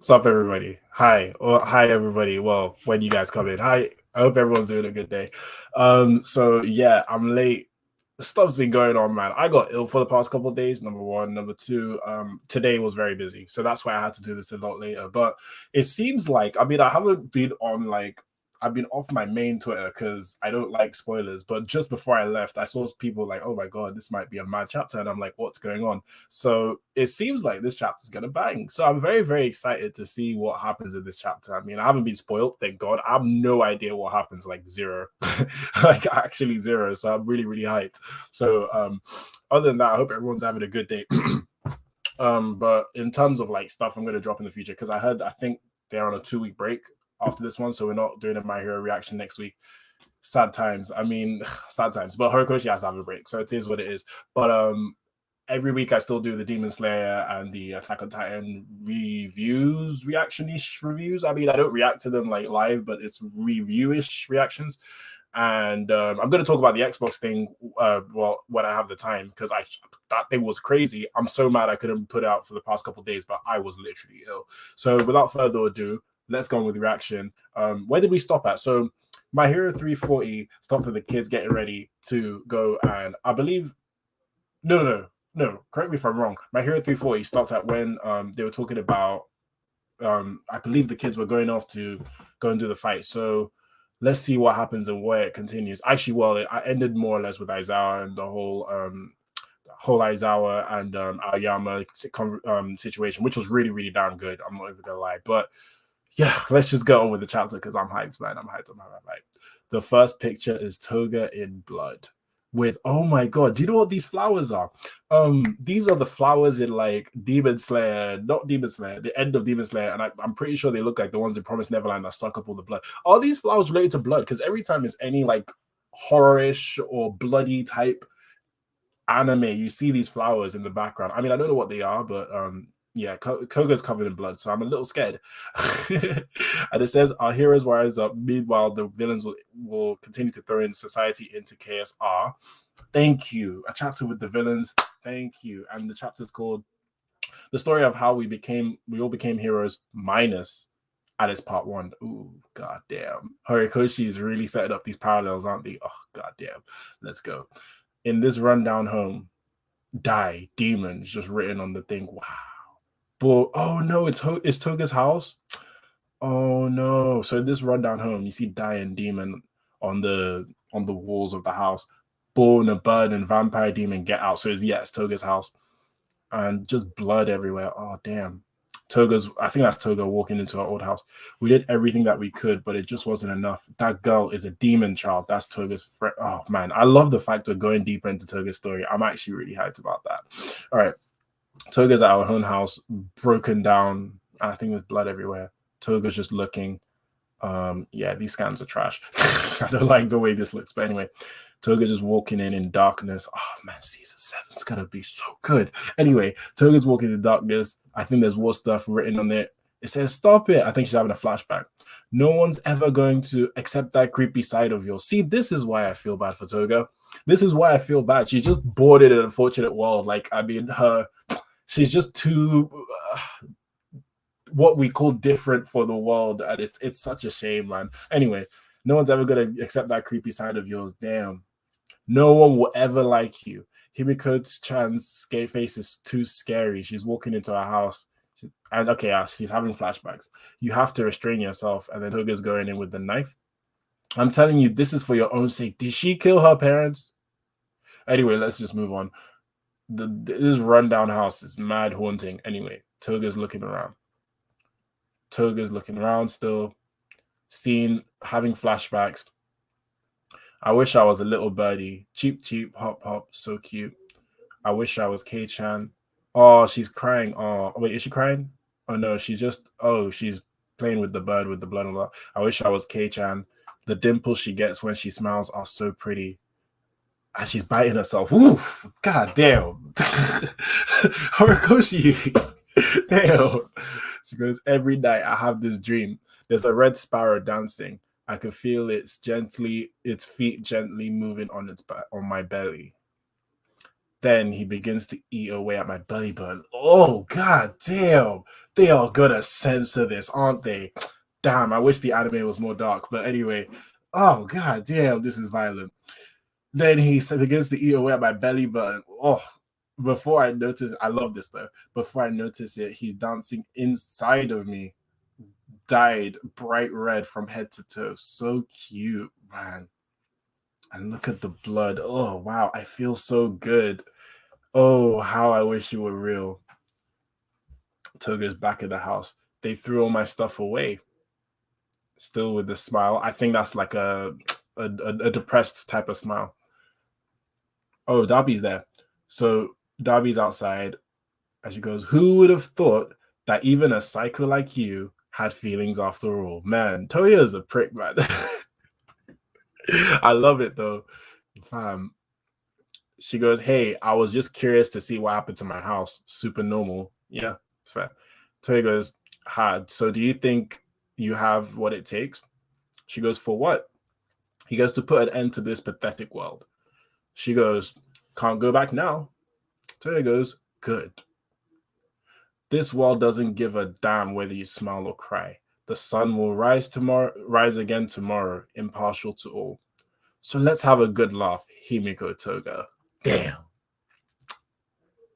Sup, everybody? Hi, or hi, everybody. Well, when you guys come in, hi. I hope everyone's doing a good day. So yeah, I'm late. Stuff's been going on, man. I got ill for the past couple of days. Number one, number two. Today was very busy, so that's why I had to do this a lot later. But it seems like, I mean, I haven't been on like I've been off my main Twitter because I don't like spoilers. But just before I left, I saw people like, "Oh my god, this might be a mad chapter," and I'm like, "What's going on?" So it seems like this chapter is gonna bang. So I'm very, very excited to see what happens in this chapter. I mean, I haven't been spoiled, thank God. I have no idea what happens, like zero, like actually zero. So I'm really, really hyped. So other than that, I hope everyone's having a good day. But in terms of like stuff I'm gonna drop in the future, because I think they're on a 2 week break after this one, so we're not doing a My Hero reaction next week. Sad times. I mean, sad times. But horikoshi has to have a break, so it is what it is. But every week I still do the Demon Slayer and the Attack on Titan reaction-ish reviews. I mean, I don't react to them like live, but it's review-ish reactions. And I'm going to talk about the Xbox thing, well, when I have the time, because that thing was crazy. I'm so mad I couldn't put it out for the past couple of days, but I was literally ill. So without further ado, let's go on with the reaction. Where did we stop at? So My Hero 340 stopped at the kids getting ready to go, and I believe no, correct me if I'm wrong. My Hero 340 stopped at when they were talking about I believe the kids were going off to go and do the fight. So let's see what happens and where it continues. Actually, well, it ended more or less with Aizawa and the whole Aizawa and Aoyama situation, which was really, really damn good. I'm not even gonna lie. But yeah, let's just go on with the chapter because I'm hyped, man. I'm hyped. I'm hyped. The first picture is Toga in blood. With oh my god, do you know what these flowers are? These are the flowers in like Demon Slayer, not Demon Slayer, the end of Demon Slayer, and I'm pretty sure they look like the ones in Promised Neverland that suck up all the blood. Are these flowers related to blood? Because every time it's any like horrorish or bloody type anime, you see these flowers in the background. I mean, I don't know what they are, but yeah, Koga's covered in blood, so I'm a little scared. And it says our heroes rise up. Meanwhile, the villains will continue to throw in society into KSR. Thank you. A chapter with the villains. Thank you. And the chapter is called "The Story of How We All Became Heroes minus Alice Part One." Ooh, goddamn. Horikoshi is really setting up these parallels, aren't they? Oh, goddamn. Let's go. In this rundown home, die demons just written on the thing. Wow. But oh no, it's Toga's house. Oh no. So in this rundown home, you see die and demon on the walls of the house. Born a bird and vampire demon get out. So it's Toga's house. And just blood everywhere. Oh damn. I think that's Toga walking into our old house. We did everything that we could, but it just wasn't enough. That girl is a demon child. That's Toga's friend. Oh man, I love the fact we're going deeper into Toga's story. I'm actually really hyped about that. All right. Toga's at our own house, broken down. I think there's blood everywhere. Toga's just looking. Yeah, these scans are trash. I don't like the way this looks, but anyway, Toga just walking in darkness. Oh man, season 7's gonna be so good. Anyway, Toga's walking in darkness. I think there's more stuff written on it. It says, "Stop it." I think she's having a flashback. No one's ever going to accept that creepy side of yours. See, this is why I feel bad for Toga. This is why I feel bad. She's just bored in an unfortunate world. Like, I mean, she's just too what we call different for the world, and it's such a shame, man. Anyway, no one's ever gonna accept that creepy side of yours. Damn, no one will ever like you. Himiko-chan's gay face is too scary. She's walking into her house, and okay, she's having flashbacks. You have to restrain yourself, and then Toga's going in with the knife. I'm telling you, this is for your own sake. Did she kill her parents? Anyway, let's just move on. This rundown house is mad haunting. Anyway, Toga's looking around. Toga's looking around still, seeing, having flashbacks. I wish I was a little birdie. Cheep, cheep, hop, hop, so cute. I wish I was Kei-chan. Oh, she's crying. Oh, wait, is she crying? Oh, no, she's playing with the bird with the blood and all. I wish I was Kei-chan. The dimples she gets when she smiles are so pretty. And she's biting herself. Oof, god damn. Horikoshi. Damn. She goes, every night I have this dream. There's a red sparrow dancing. I can feel its feet gently moving on my belly. Then he begins to eat away at my belly button. Oh, god damn. They are gonna censor this, aren't they? Damn, I wish the anime was more dark. But anyway, oh, god damn, this is violent. Then he begins to eat away at my belly button. Oh, before I notice, I love this though. Before I notice it, he's dancing inside of me. Dyed bright red from head to toe. So cute, man. And look at the blood. Oh, wow. I feel so good. Oh, how I wish it were real. Toga's back in the house. They threw all my stuff away. Still with the smile. I think that's like a depressed type of smile. Oh, Darby's there. So Darby's outside. And she goes, who would have thought that even a psycho like you had feelings after all? Man, Toya's a prick, man. I love it though. She goes, hey, I was just curious to see what happened to my house. Super normal. Yeah, it's fair. Toya goes, hard. So do you think you have what it takes? She goes, for what? He goes, to put an end to this pathetic world. She goes, can't go back now. Toya goes, good. This world doesn't give a damn whether you smile or cry. The sun will rise again tomorrow, impartial to all. So let's have a good laugh, Himiko Toga. Damn.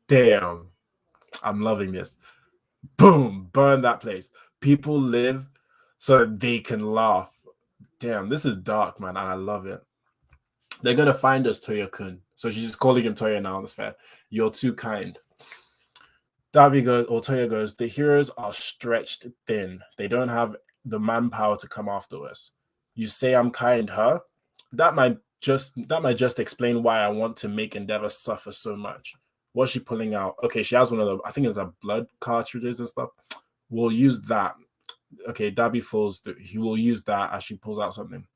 Damn. I'm loving this. Boom. Burn that place. People live so that they can laugh. Damn, this is dark, man, and I love it. They're going to find us, Toya-kun. So she's just calling him Toya now. That's fair. You're too kind. Darby goes, or Toya goes, the heroes are stretched thin. They don't have the manpower to come after us. You say I'm kind, huh? That might just explain why I want to make Endeavor suffer so much. What's she pulling out? Okay, she has one of the, I think it's a blood cartridges and stuff. We'll use that. Okay, Darby falls. He will use that as she pulls out something.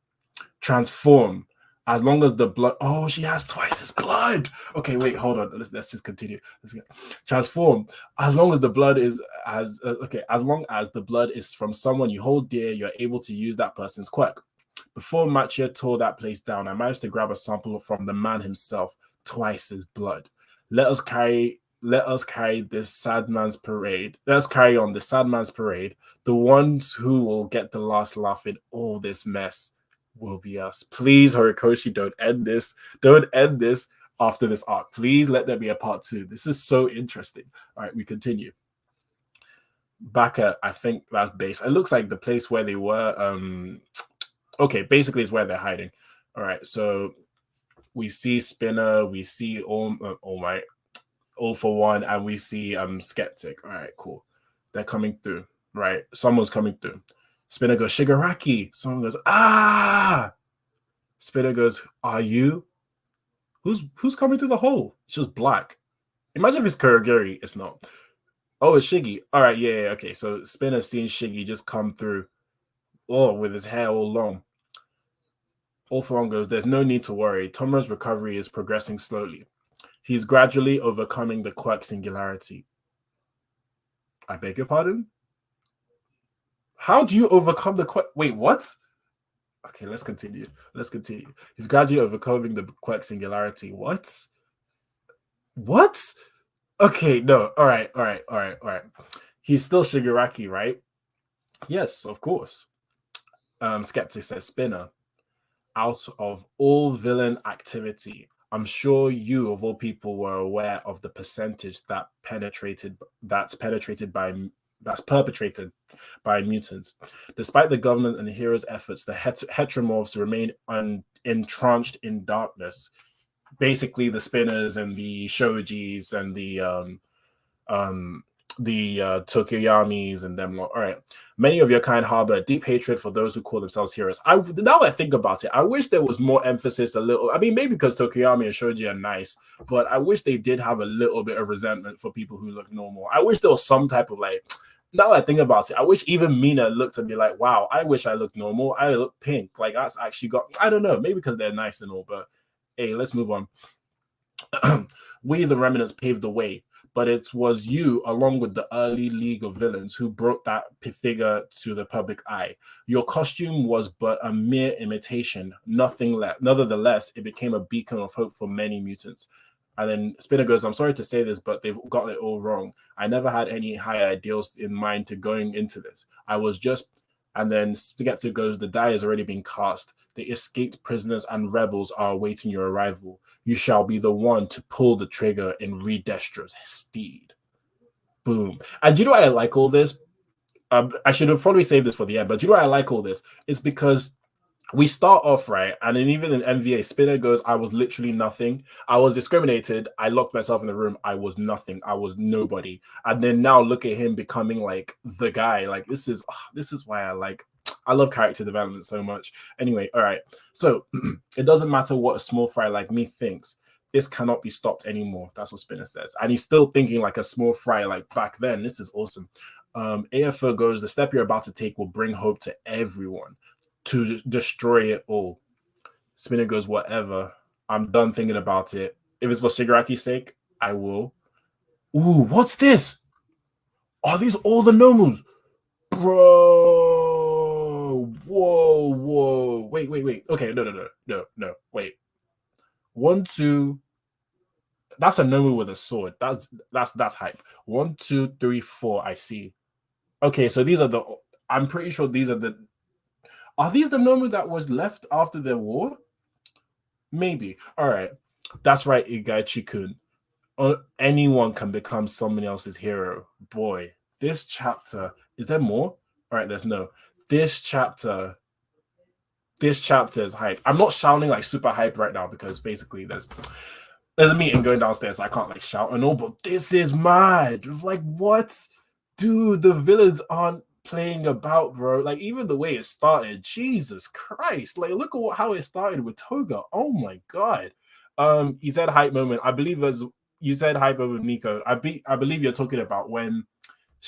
Transform. As long as the blood. Oh, she has twice his blood. Okay, wait, hold on. Let's just continue. Transform. As long as the blood is as the blood is from someone you hold dear, you're able to use that person's quirk. Before Machia tore that place down, I managed to grab a sample from the man himself. Twice his blood. Let us carry this sad man's parade. Let's carry on the sad man's parade. The ones who will get the last laugh in all this mess will be us. Please, Horikoshi, don't end this. Don't end this after this arc. Please let there be a part 2. This is so interesting. All right, we continue. Back at, I think that base. It looks like the place where they were. Okay, basically it's where they're hiding. All right, so we see Spinner, we see All for One, and we see Skeptic. All right, cool. They're coming through. Right, someone's coming through. Spinner goes, Shigaraki. Someone goes, ah. Spinner goes, are you? Who's coming through the hole? It's just black. Imagine if it's Kurogiri. It's not. Oh, it's Shiggy. All right, yeah, okay. So Spinner's seeing Shiggy just come through. Oh, with his hair all long. All for One goes, there's no need to worry. Tomo's recovery is progressing slowly. He's gradually overcoming the quirk singularity. I beg your pardon? How do you overcome the quirk? Wait, what? Okay, let's continue. He's gradually overcoming the quirk singularity. What? Okay, no. All right. He's still Shigaraki, right? Yes, of course. Skeptic says, Spinner, out of all villain activity, I'm sure you of all people were aware of the percentage that's perpetrated by mutants. Despite the government and the heroes' efforts, the heteromorphs remain entrenched in darkness. Basically, the Spinners and the Shojis and the Tokuyamis and them. All right, many of your kind harbor a deep hatred for those who call themselves heroes. Now I think about it, I wish there was more emphasis. I mean, maybe because Tokuyami and Shoji are nice, but I wish they did have a little bit of resentment for people who look normal. I wish there was some type of like. Now I think about it, I wish even Mina looked at me like, wow, I wish I looked normal. I look pink. Like that's actually got. I don't know, maybe because they're nice and all, but hey, let's move on. We, the remnants, paved the way. But it was you, along with the early League of Villains, who brought that figure to the public eye. Your costume was but a mere imitation, nothing less. Nevertheless, it became a beacon of hope for many mutants. And then Spinner goes, I'm sorry to say this, but they've got it all wrong. I never had any high ideals in mind to going into this. I was just, and then Skeptic goes, the die has already been cast. The escaped prisoners and rebels are awaiting your arrival. You shall be the one to pull the trigger in Redestra's steed. Boom. And do you know why I like all this? I should have probably saved this for the end, but do you know why I like all this? It's because we start off right, and then even in MVA, Spinner goes, I was literally nothing. I was discriminated. I locked myself in the room. I was nothing. I was nobody. And then now look at him becoming like the guy. Like this is why I love character development so much. Anyway, all right. So it doesn't matter what a small fry like me thinks. This cannot be stopped anymore. That's what Spinner says. And he's still thinking like a small fry like back then. This is awesome. AFO goes, the step you're about to take will bring hope to everyone. To destroy it all. Spinner goes, whatever. I'm done thinking about it. If it's for Shigaraki's sake, I will. Ooh, what's this? Are these all the Nomus? Bro. Whoa. Wait. Okay, no. Wait. 1, 2. That's a Nomu with a sword. That's hype. 1, 2, 3, 4. I see. Okay, so these are the. I'm pretty sure these are the. Are these the Nomu that was left after the war? Maybe. All right. That's right, Igaichi-kun. Anyone can become someone else's hero. Boy, this chapter. Is there more? All right, there's no. This chapter is hype. I'm not shouting like super hype right now because basically there's a meeting going downstairs, so I can't like shout and all, but this is mad. Like, what? Dude, the villains aren't playing about, bro. Like, even the way it started, Jesus Christ. Like, look at how it started with Toga. Oh my god. You said hype moment. I believe as you said hype over Nico. I believe you're talking about when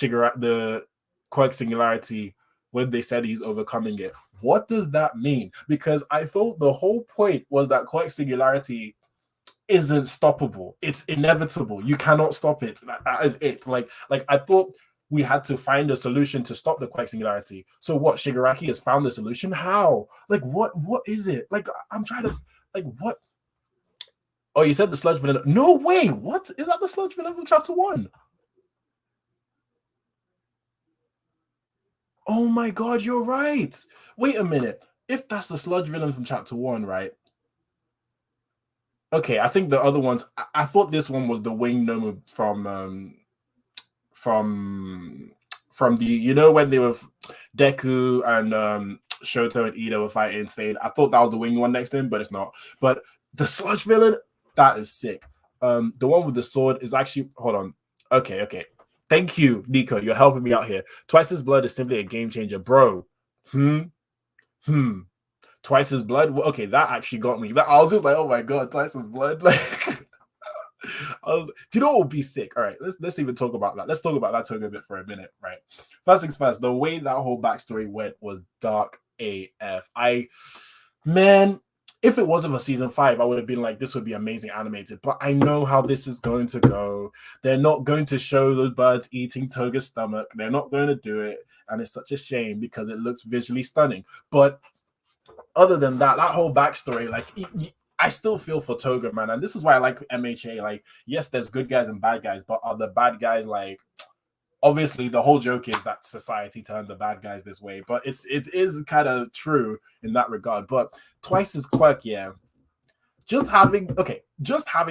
the Quirk Singularity, when they said he's overcoming it. What does that mean? Because I thought the whole point was that Quirk Singularity isn't stoppable. It's inevitable. You cannot stop it. That is it. Like I thought we had to find a solution to stop the Quirk Singularity. So what? Shigaraki has found the solution? How? Like, what is it? Like, I'm trying to, like, what? Oh, you said the sludge villain. No way. What? Is that the sludge villain from chapter 1? Oh my god, you're right. Wait a minute. If that's the sludge villain from chapter 1, right? Okay, I think the other ones. I thought this one was the wing Nomu from the when they were Deku and Shoto and Ida were fighting Stain. I thought that was the wing one next to him, but it's not. But the sludge villain, that is sick. The one with the sword is actually, hold on. Okay. Thank you, Nico. You're helping me out here. Twice's blood is simply a game changer, bro. Twice's blood. Okay, that actually got me. I was just like, oh my god, Twice's blood. Like, do you know what would be sick? All right, let's even talk about that. Let's talk about that Toga a bit for a minute, right? First things first, the way that whole backstory went was dark AF. Man, if it wasn't for season 5, I would have been like, this would be amazing animated. But I know how this is going to go. They're not going to show those birds eating Toga's stomach. They're not going to do it. And it's such a shame because it looks visually stunning. But other than that, that whole backstory, like, I still feel for Toga, man. And this is why I like MHA. Like, yes, there's good guys and bad guys, but are the bad guys like... Obviously, the whole joke is that society turned the bad guys this way, but it is kind of true in that regard. But Twice's quirk, yeah, just having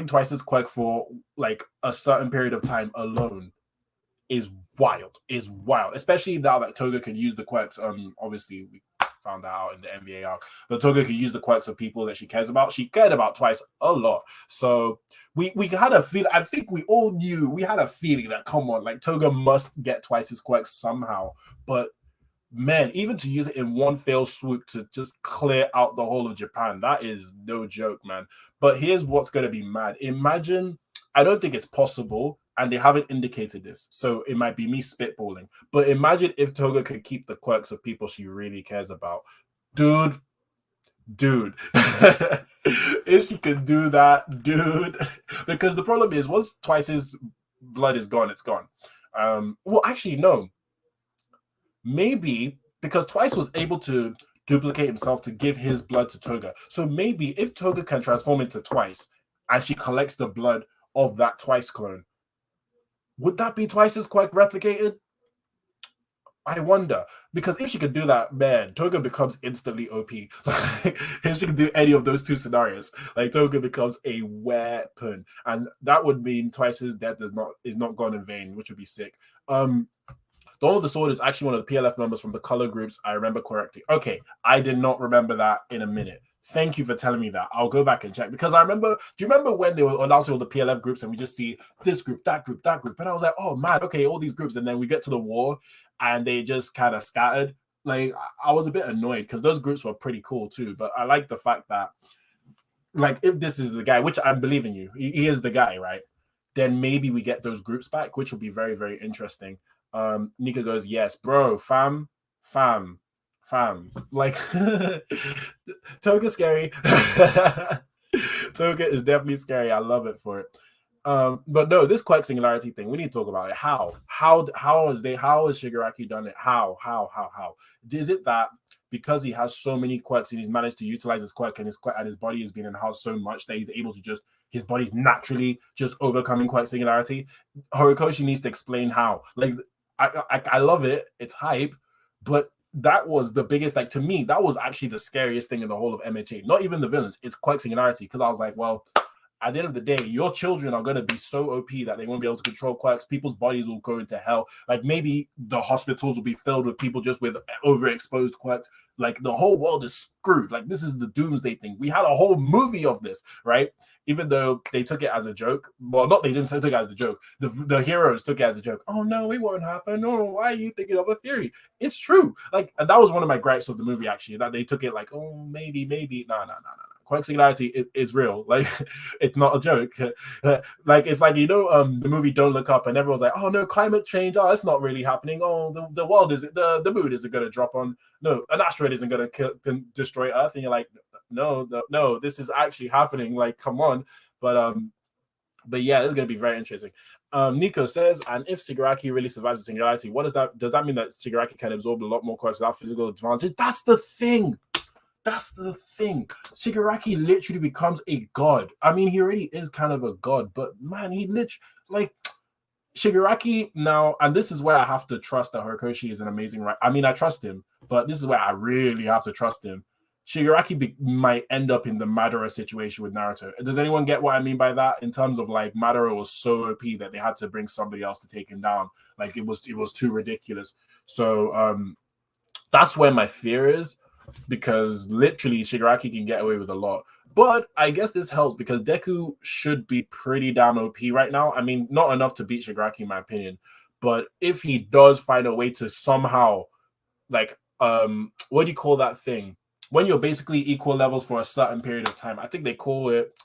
Twice's quirk for like a certain period of time alone is wild. Especially now that Toga can use the quirks. Obviously we found that out in the NBA arc, but Toga can use the quirks of people that she cares about. She cared about Twice a lot, so we had a feel. I think we all knew, we had a feeling that, come on, like, Toga must get Twice's quirks somehow. But man, even to use it in one fell swoop to just clear out the whole of Japan, that is no joke, man. But here's what's going to be mad. Imagine, I don't think it's possible, and they haven't indicated this, so it might be me spitballing, but imagine if Toga could keep the quirks of people she really cares about. Dude. If she could do that, dude. Because the problem is, once Twice's blood is gone, it's gone. Well, actually, no. Maybe because Twice was able to duplicate himself to give his blood to Toga. So maybe if Toga can transform into Twice, and she collects the blood of that Twice clone. Would that be Twice's quirk replicated? I wonder, because if she could do that, man, Toga becomes instantly OP. Like, if she could do any of those two scenarios, like Toga becomes a weapon, and that would mean Twice's death is not gone in vain, which would be sick. Dawn of the Sword is actually one of the PLF members from the color groups. I remember correctly. Okay, I did not remember that in a minute. Thank you for telling me that. I'll go back and check because I remember. Do you remember when they were announcing all the PLF groups and we just see this group, that group, that group, and I was like, oh man, okay, all these groups, and then we get to the war and they just kind of scattered. Like I was a bit annoyed because those groups were pretty cool too. But I like the fact that, like, if this is the guy, which I believe in you, he is the guy, right? Then maybe we get those groups back, which will be very, very interesting. Nika goes, yes, bro, fam. Like Toga's scary. Toga is definitely scary. I love it for it. But no, this quirk singularity thing, we need to talk about it. How has Shigaraki done it? How? Is it that because he has so many quirks and he's managed to utilize his quirk and his body has been enhanced so much that he's able to just his body's naturally just overcoming quirk singularity? Horikoshi needs to explain how. Like I love it. It's hype, but that was the biggest, like, to me, that was actually the scariest thing in the whole of MHA. Not even the villains, it's quirk singularity. Because I was like, well, at the end of the day, your children are going to be so OP that they won't be able to control quirks. People's bodies will go into hell. Like, maybe the hospitals will be filled with people just with overexposed quirks. Like, the whole world is screwed. Like, this is the doomsday thing. We had a whole movie of this, right? Even though they took it as a joke. Well, not they didn't take it as a joke. The heroes took it as a joke. Oh, no, it won't happen. Oh, why are you thinking of a theory? It's true. Like, that was one of my gripes of the movie, actually, that they took it like, oh, maybe. No. Quirk singularity is real. Like, it's not a joke. Like, it's like, the movie Don't Look Up, and everyone's like, oh no, climate change, oh, it's not really happening. Oh, the world is the moon isn't going to drop on. No, an asteroid isn't going to destroy Earth. And you're like, no, this is actually happening. Like, come on. But yeah, this is going to be very interesting. Nico says, and if Shigaraki really survives the singularity, what does that mean that Shigaraki can absorb a lot more quirks without physical advantage? That's the thing. Shigaraki literally becomes a god. I mean, he already is kind of a god, but man, he literally, like, Shigaraki now, and this is where I have to trust that Horikoshi is an amazing writer. I mean, I trust him, but this is where I really have to trust him. Shigaraki might end up in the Madara situation with Naruto. Does anyone get what I mean by that? In terms of, like, Madara was so OP that they had to bring somebody else to take him down. Like, it was too ridiculous. So that's where my fear is, because literally Shigaraki can get away with a lot. But I guess this helps because Deku should be pretty damn OP right now. I mean, not enough to beat Shigaraki in my opinion, but if he does find a way to somehow, like, what do you call that thing? When you're basically equal levels for a certain period of time, I think they call it,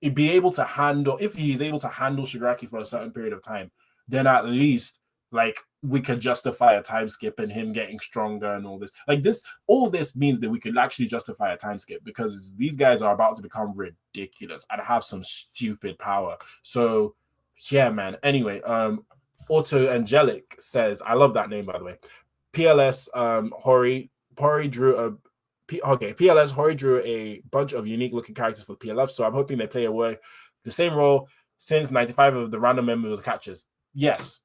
if he's able to handle Shigaraki for a certain period of time, then at least, like, we could justify a time skip and him getting stronger and all this. Like, all this means that we could actually justify a time skip because these guys are about to become ridiculous and have some stupid power. So yeah, man. Anyway, Auto Angelic says, I love that name, by the way. PLS Hori drew a bunch of unique looking characters for the PLF, so I'm hoping they play the same role since 95 of the random members catches. Yes,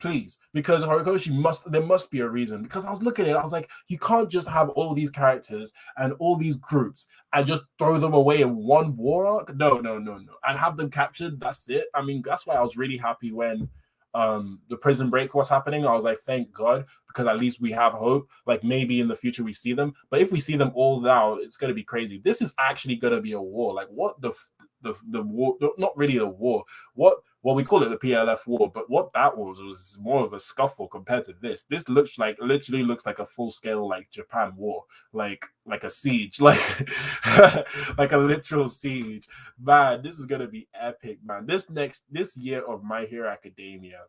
please, because Horikoshi there must be a reason. Because I was looking at it, I was like, you can't just have all these characters and all these groups and just throw them away in one war arc. No, and have them captured. That's it. I mean, that's why I was really happy when the prison break was happening. I was like, thank God, because at least we have hope. Like, maybe in the future we see them, but if we see them all now, it's gonna be crazy. This is actually gonna be a war. Like, what the war? Not really a war. What we call it the PLF war, but what that was more of a scuffle compared to this. This literally looks like a full scale, like, Japan war, like a siege, like like a literal siege. Man, this is gonna be epic, man. This year of My Hero Academia,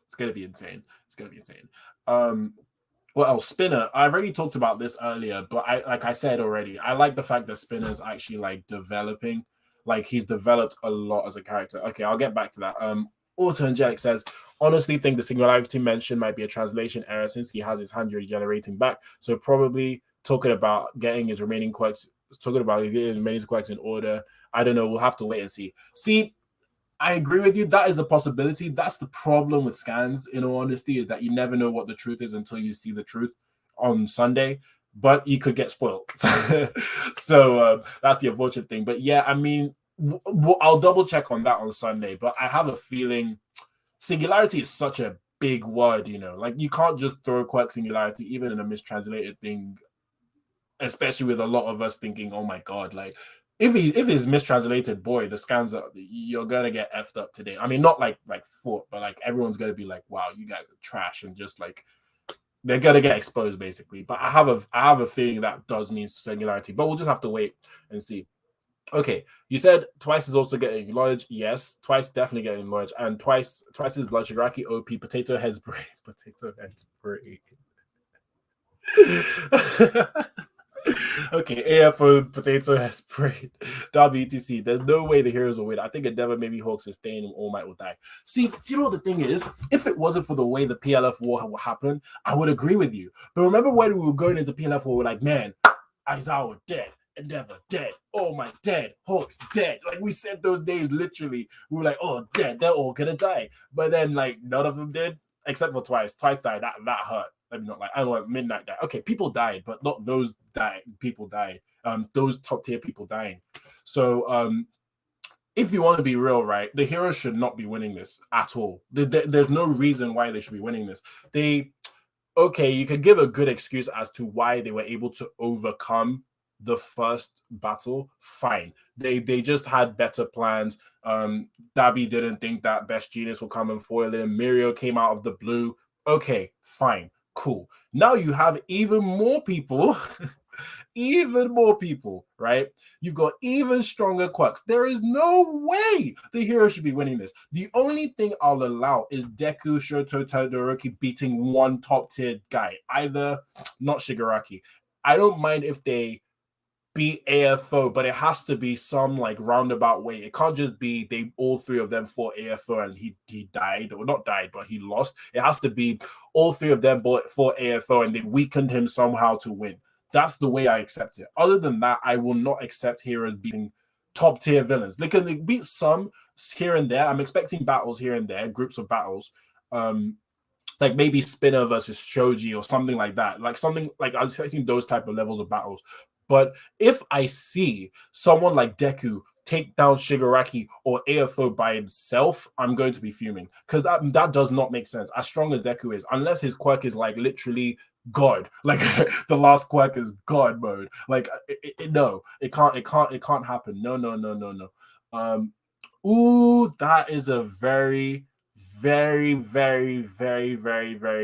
it's gonna be insane. What else? Spinner. I've already talked about this earlier, but like I said already, I like the fact that Spinner's actually, like, developing. Like, he's developed a lot as a character. Okay, I'll get back to that. Auto Angelic says, honestly think the singularity mention might be a translation error since he has his hand regenerating back. So probably talking about getting his remaining quirks talking about getting many quacks in order. I don't know. We'll have to wait and see. See, I agree with you. That is a possibility. That's the problem with scans, in all honesty, is that you never know what the truth is until you see the truth on Sunday. But you could get spoiled. So that's the unfortunate thing. But yeah, I mean, I'll double check on that on Sunday. But I have a feeling singularity is such a big word, you know, like you can't just throw quirk singularity even in a mistranslated thing, especially with a lot of us thinking, oh my god, like if it's mistranslated, boy, the scans are, you're gonna get effed up today. I mean, not like fought, but like everyone's gonna be like, wow, you guys are trash, and just like they're gonna get exposed basically. But I have a feeling that does mean singularity, but we'll just have to wait and see. Okay, you said Twice is also getting acknowledged. Yes, Twice definitely getting acknowledged, and Twice's blood Shigaraki OP potato heads brain. Potato heads brain. Okay, AFO potato heads brain. WTC. There's no way the heroes will win. I think Endeavor, maybe Hawk sustain, All Might will die. See, you know what the thing is? If it wasn't for the way the PLF war will happen, I would agree with you. But remember when we were going into PLF war, we're like, man, Aizawa dead. Endeavor dead, All Might dead, Hawks dead. Like we said those names literally. We were like, oh, dead, they're all gonna die. But then like none of them did, except for Twice. Twice died. That hurt. I mean, not like I know Midnight died. Okay, people died, but not those people died. Those top tier people dying. So if you want to be real, right, the heroes should not be winning this at all. There's no reason why they should be winning this. Okay, you could give a good excuse as to why they were able to overcome the first battle. Fine, they just had better plans. Dabi didn't think that Best Genius will come and foil him. Mirio came out of the blue. Okay, fine, cool. Now you have even more people even more people, right? You've got even stronger quirks. There is no way the hero should be winning this. The only thing I'll allow is Deku, Shoto, Todoroki beating one top tier guy, either not Shigaraki. I don't mind if they beat AFO, but it has to be some like roundabout way. It can't just be they all three of them fought AFO and he died, or not died, but he lost. It has to be all three of them fought AFO and they weakened him somehow to win. That's the way I accept it. Other than that, I will not accept heroes beating top tier villains. They can beat some here and there. I'm expecting battles here and there, groups of battles. Like maybe Spinner versus Shoji or something like that. Like something like I was expecting those type of levels of battles. But if I see someone like Deku take down Shigaraki or AFO by himself, I'm going to be fuming, because that does not make sense. As strong as Deku is, unless his quirk is like literally God, like the last quirk is God mode. Like no, it can't happen. No. Ooh, that is a very very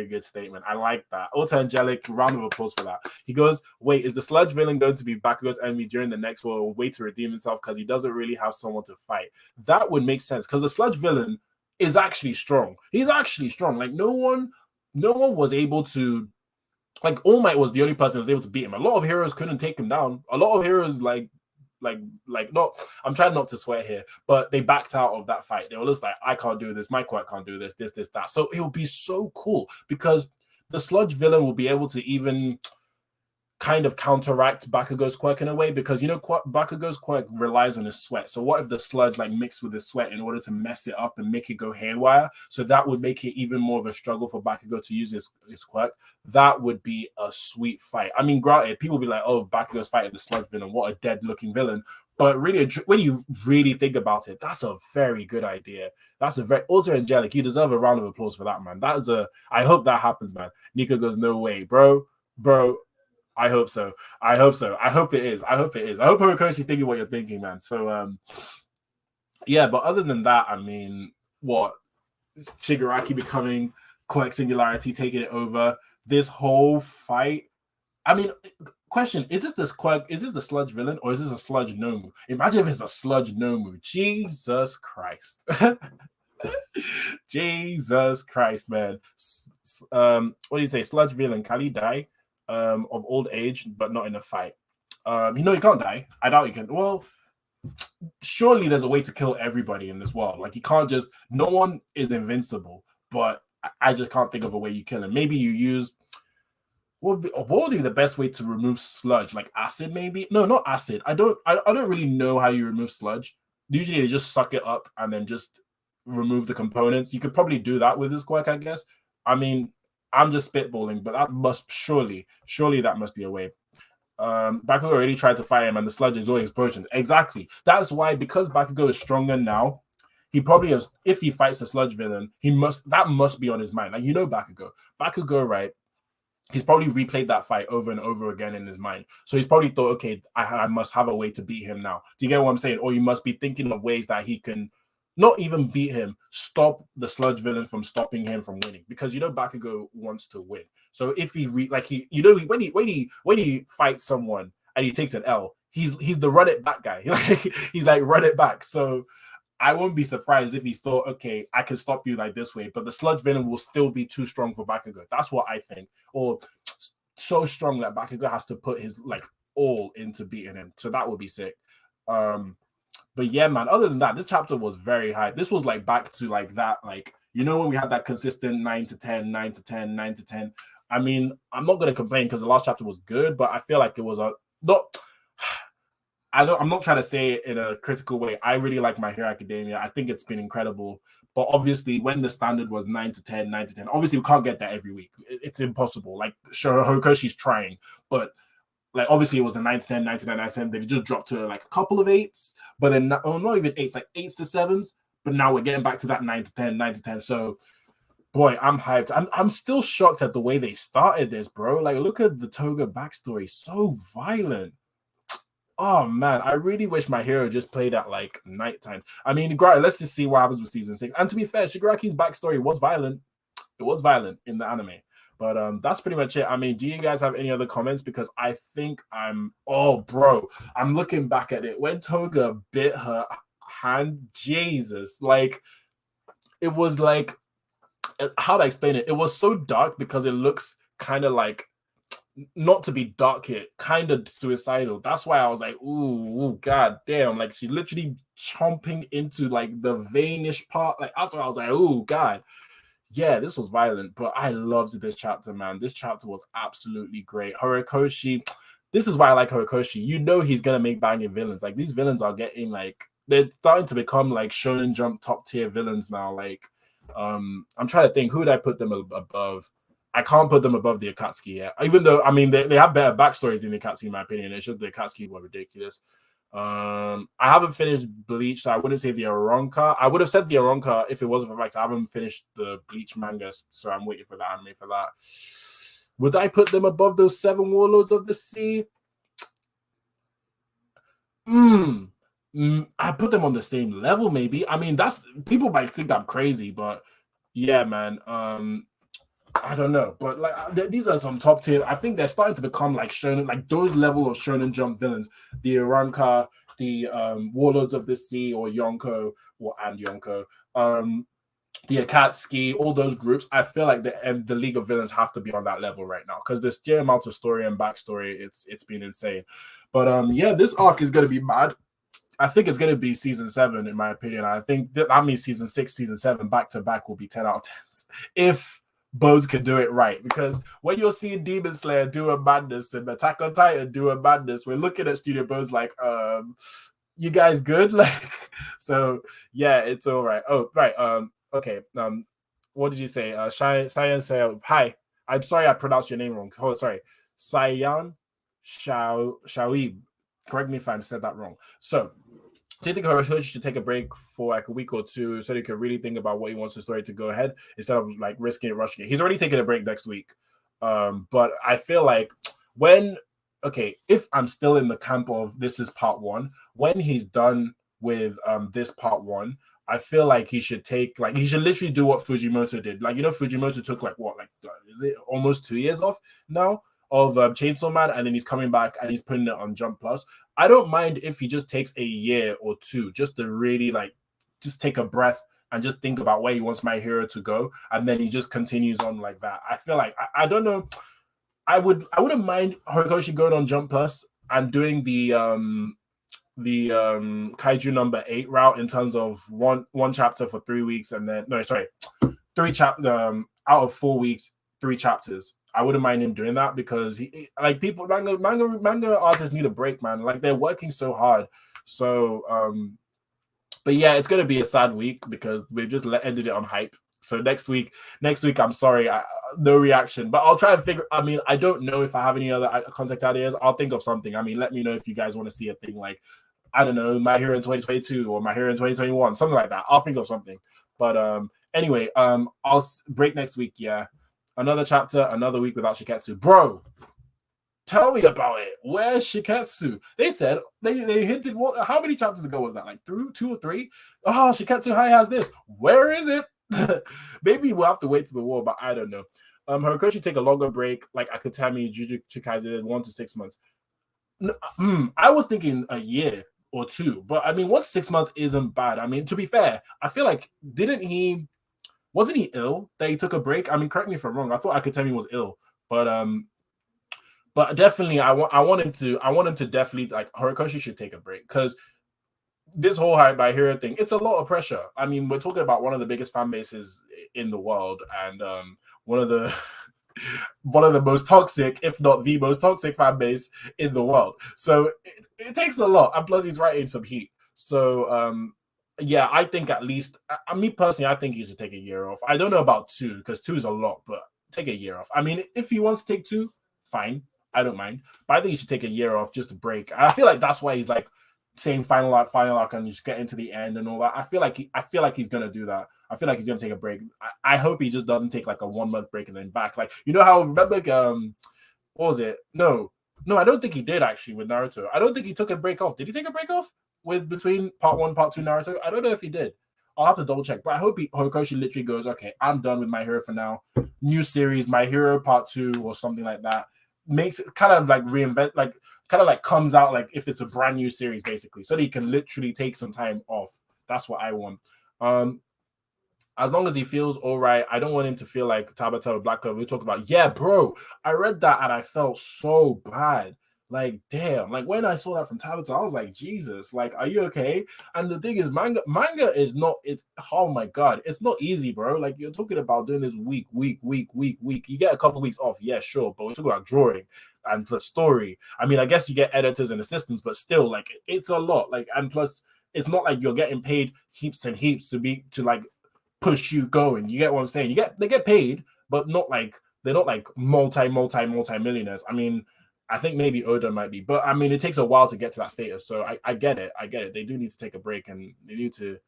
good statement. I like that. Ultra Angelic, round of applause for that. He goes, wait, is the sludge villain going to be Bakugo's enemy during the next war, or wait to redeem himself because he doesn't really have someone to fight? That would make sense, because the sludge villain is actually strong. He's actually strong. Like no one was able to, like All Might was the only person who was able to beat him. A lot of heroes couldn't take him down. A lot of heroes like not, I'm trying not to swear here, but they backed out of that fight. They were just like, I can't do this, my quirk can't do this, that. So it will be so cool, because the sludge villain will be able to even kind of counteract Bakugo's quirk in a way, because you know Bakugo's quirk relies on his sweat. So what if the sludge like mixed with his sweat in order to mess it up and make it go haywire? So that would make it even more of a struggle for Bakugo to use his quirk. That would be a sweet fight. I mean, granted, people will be like, oh, Bakugo's fighting the sludge villain, what a dead looking villain. But really, when you really think about it, that's a very good idea. That's a very Ultra Angelic. You deserve a round of applause for that, man. I hope that happens, man. Nico goes, no way, bro. I hope so. I hope it is. I hope Horikoshi's thinking what you're thinking, man. So yeah, but other than that, I mean, what? Shigaraki becoming quirk singularity, taking it over. This whole fight. I mean, question, is this the sludge villain, or is this a sludge Nomu? Imagine if it's a sludge Nomu. Jesus Christ. Jesus Christ, man. What do you say? Sludge villain, can he die? Of old age, but not in a fight. He can't die. I doubt he can. Well, surely there's a way to kill everybody in this world. Like, you can't just, no one is invincible, but I just can't think of a way you kill him. Maybe you use, what would be the best way to remove sludge? Like acid, maybe? No, not acid. I don't really know how you remove sludge. Usually they just suck it up and then just remove the components. You could probably do that with this quirk, I guess. I mean, I'm just spitballing, but that must surely that must be a way. Bakugo already tried to fight him, and the sludge is always potions. Exactly. That's why, because Bakugo is stronger now, he probably has. If he fights the sludge villain, that must be on his mind. Like Bakugo, right? He's probably replayed that fight over and over again in his mind. So he's probably thought, okay, I must have a way to beat him now. Do you get what I'm saying? Or you must be thinking of ways that he can not even beat him, stop the sludge villain from stopping him from winning. Because Bakugo wants to win. So if when he fights someone and he takes an L, he's the run it back guy. He's like run it back. So I won't be surprised if he's thought, okay, I can stop you like this way, but the sludge venom will still be too strong for Bakugo. That's what I think. Or so strong that Bakugo has to put his like all into beating him. So that would be sick. But yeah, man, other than that, this chapter was very high. This was like back to like that, like, when we had that consistent 9 to 10, 9 to 10, 9 to 10. I mean, I'm not going to complain because the last chapter was good, but I feel like it was not. I'm not trying to say it in a critical way. I really like My Hero Academia. I think it's been incredible. But obviously, when the standard was 9 to 10, 9 to 10, obviously we can't get that every week. It's impossible. Like, sure, Horikoshi's trying, but like obviously it was a 9 to 10, 9 to 10, 9 to 10. They just dropped to like a couple of 8s, but then not even 8s, like 8s to 7s. But now we're getting back to that 9 to 10, 9 to 10. So, boy, I'm hyped. I'm still shocked at the way they started this, bro. Like, look at the Toga backstory. So violent. Oh man, I really wish My Hero just played at like nighttime. I mean, let's just see what happens with season 6. And to be fair, Shigaraki's backstory was violent. It was violent in the anime. But that's pretty much it. I mean, do you guys have any other comments? Because I think I'm looking back at it. When Toga bit her hand, Jesus, like it was like, how to explain it? It was so dark because it looks kind of like, not to be dark here, kind of suicidal. That's why I was like, ooh, god damn. Like, she literally chomping into like the veinish part. Like, that's why I was like, ooh, god. Yeah, this was violent, but I loved this chapter, man. This chapter was absolutely great. Horikoshi, this is why I like Horikoshi. He's gonna make banging villains. Like, these villains are getting like, they're starting to become like Shonen Jump top tier villains now. Like, I'm trying to think, who would I put them above? I can't put them above the Akatsuki yet. Even though, I mean, they have better backstories than the Akatsuki, in my opinion. It's just the Akatsuki were ridiculous. I haven't finished Bleach, so I wouldn't say the Aronka. I would have said the Aronka if it wasn't for the fact I haven't finished the Bleach manga, so I'm waiting for the anime for that. Would I put them above those 7 Warlords of the Sea? I put them on the same level, maybe. I mean, people might think I'm crazy, but yeah, man. I don't know, but like these are some top tier. I think they're starting to become like shonen, like those level of Shonen Jump villains. The Aranka, the Warlords of the Sea, or Yonko, the Akatsuki, all those groups. I feel like the League of Villains have to be on that level right now because the sheer amount of story and backstory, it's been insane. But yeah, this arc is gonna be mad. I think it's going to be season 7, in my opinion. I think that means season 6, season 7, back to back will be 10 out of 10s. If Bones can do it right. Because when you're seeing Demon Slayer do a madness and Attack on Titan do a madness, we're looking at Studio Bones like, you guys good? Like, so yeah, it's all right. Oh, right. Okay. What did you say? Cyan say, hi. I'm sorry I pronounced your name wrong. Oh, sorry. Cyan Shaoib. Correct me if I said that wrong. So, do you think Horikoshi should take a break for like a week or two so he can really think about what he wants the story to go ahead instead of like risking it, rushing it? He's already taking a break next week. But I feel like if I'm still in the camp of this is part 1, when he's done with this part 1, I feel like he should literally do what Fujimoto did. Like, Fujimoto took is it almost 2 years off now of Chainsaw Man, and then he's coming back and he's putting it on Jump Plus. I don't mind if he just takes a year or 2 just to really just take a breath and just think about where he wants My Hero to go, and then he just continues on like that. I feel like I don't know. I wouldn't mind Horikoshi going on Jump Plus and doing the Kaiju number 8 route in terms of one chapter for 3 weeks, and then 3 chapter out of 4 weeks, 3 chapters, I wouldn't mind him doing that because like people manga artists need a break, man. Like they're working so hard. So but yeah, it's gonna be a sad week because we just ended it on hype. So next week, I'm sorry, no reaction. But I'll try and figure. I mean, I don't know if I have any other contact ideas. I'll think of something. I mean, let me know if you guys want to see a thing like, I don't know, My Hero in 2022 or My Hero in 2021, something like that. I'll think of something. But anyway, I'll break next week. Yeah, another chapter, another week without Shiketsu, bro. Tell me about it. Where's Shiketsu? They said they hinted. What? How many chapters ago was that? Like through 2 or 3? Oh, Shiketsu High has this. Where is it? Maybe we'll have to wait to the war, but I don't know. Horikoshi take a longer break, like Akutami, Jujutsu Kaisen, 1 to 6 months. I was thinking a year or 2, but I mean, 1 to 6 months isn't bad. I mean, to be fair, I feel like wasn't he ill that he took a break? I mean, correct me if I'm wrong. I thought Akutami was ill, but definitely I want him to definitely, like, Horikoshi should take a break because this whole Hype by Hero thing, it's a lot of pressure. I mean, we're talking about one of the biggest fan bases in the world and one of the most toxic, if not the most toxic fan base in the world. So it takes a lot. And plus he's writing some heat. So yeah, I think at least me personally, I think he should take a year off. I don't know about 2 because 2 is a lot, but take a year off. I mean, if he wants to take 2, fine. I don't mind. But I think he should take a year off just to break. And I feel like that's why he's like saying final arc, and just get into the end and all that. I feel like he's gonna do that. I feel like he's gonna take a break. I hope he just doesn't take like a 1 month break and then back. Like, you know how, remember what was it? No, I don't think he did actually with Naruto. I don't think he took a break off. Did he take a break off with between part 1, part 2 Naruto? I don't know if he did. I'll have to double check. But I hope Horikoshi literally goes, okay, I'm done with My Hero for now. New series, My Hero part 2 or something like that. Makes it kind of like reinvent, like kind of like comes out like if it's a brand new series, basically, so that he can literally take some time off. That's what I want. As long as he feels all right, I don't want him to feel like Tabata with Black Clover. We talk about, yeah, bro, I read that and I felt so bad. Like, damn, like when I saw that from Tabata, I was like, Jesus, like, are you okay? And the thing is, manga is not, it's, oh my God, it's not easy, bro. Like, you're talking about doing this week. You get a couple weeks off, yeah, sure, but we're talking about drawing and the story. I mean, I guess you get editors and assistants, but still, like, it's a lot. Like, and plus, it's not like you're getting paid heaps and heaps to like push you going. You get what I'm saying? They get paid, but not like they're not like multi millionaires. I mean, I think maybe Oda might be, but I mean, it takes a while to get to that status. So I get it. They do need to take a break and they need to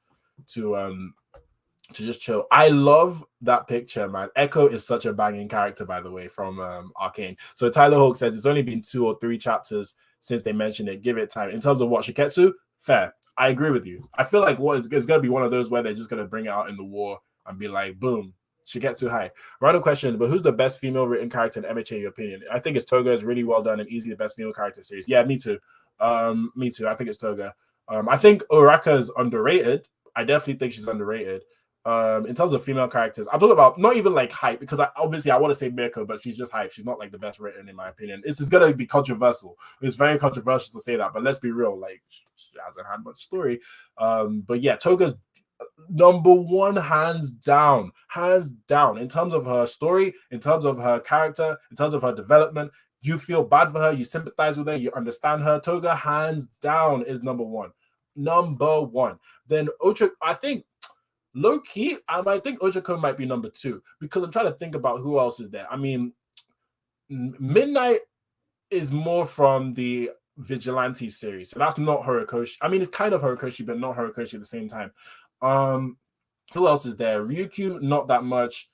just chill. I love that picture, man. Echo is such a banging character, by the way, from Arcane. So Tyler Hawk says it's only been 2 or 3 chapters since they mentioned it. Give it time. In terms of what Shiketsu, fair. I agree with you. I feel like it's going to be one of those where they're just going to bring it out in the war and be like, boom, Shiketsu High. Random question, but who's the best female written character in MHA, in your opinion? I think it's Toga. Is really well done and easily the best female character series. Yeah, me too. Me too. I think it's Toga. I think Uraka is underrated. I definitely think she's underrated. In terms of female characters, I'm talking about not even like hype, because obviously I want to say Mirko, but she's just hype. She's not like the best written in my opinion. This is gonna be controversial. It's very controversial to say that, but let's be real. Like, she hasn't had much story. But yeah, Toga's number 1, hands down, in terms of her story, in terms of her character, in terms of her development. You feel bad for her, you sympathize with her, you understand her. Toga, hands down, is number 1. Then Ocha, I think low key, I think Ojako might be number 2, because I'm trying to think about who else is there. I mean, Midnight is more from the Vigilante series, so that's not Horikoshi. I mean, it's kind of Horikoshi, but not Horikoshi at the same time. Who else is there? Ryukyu, not that much.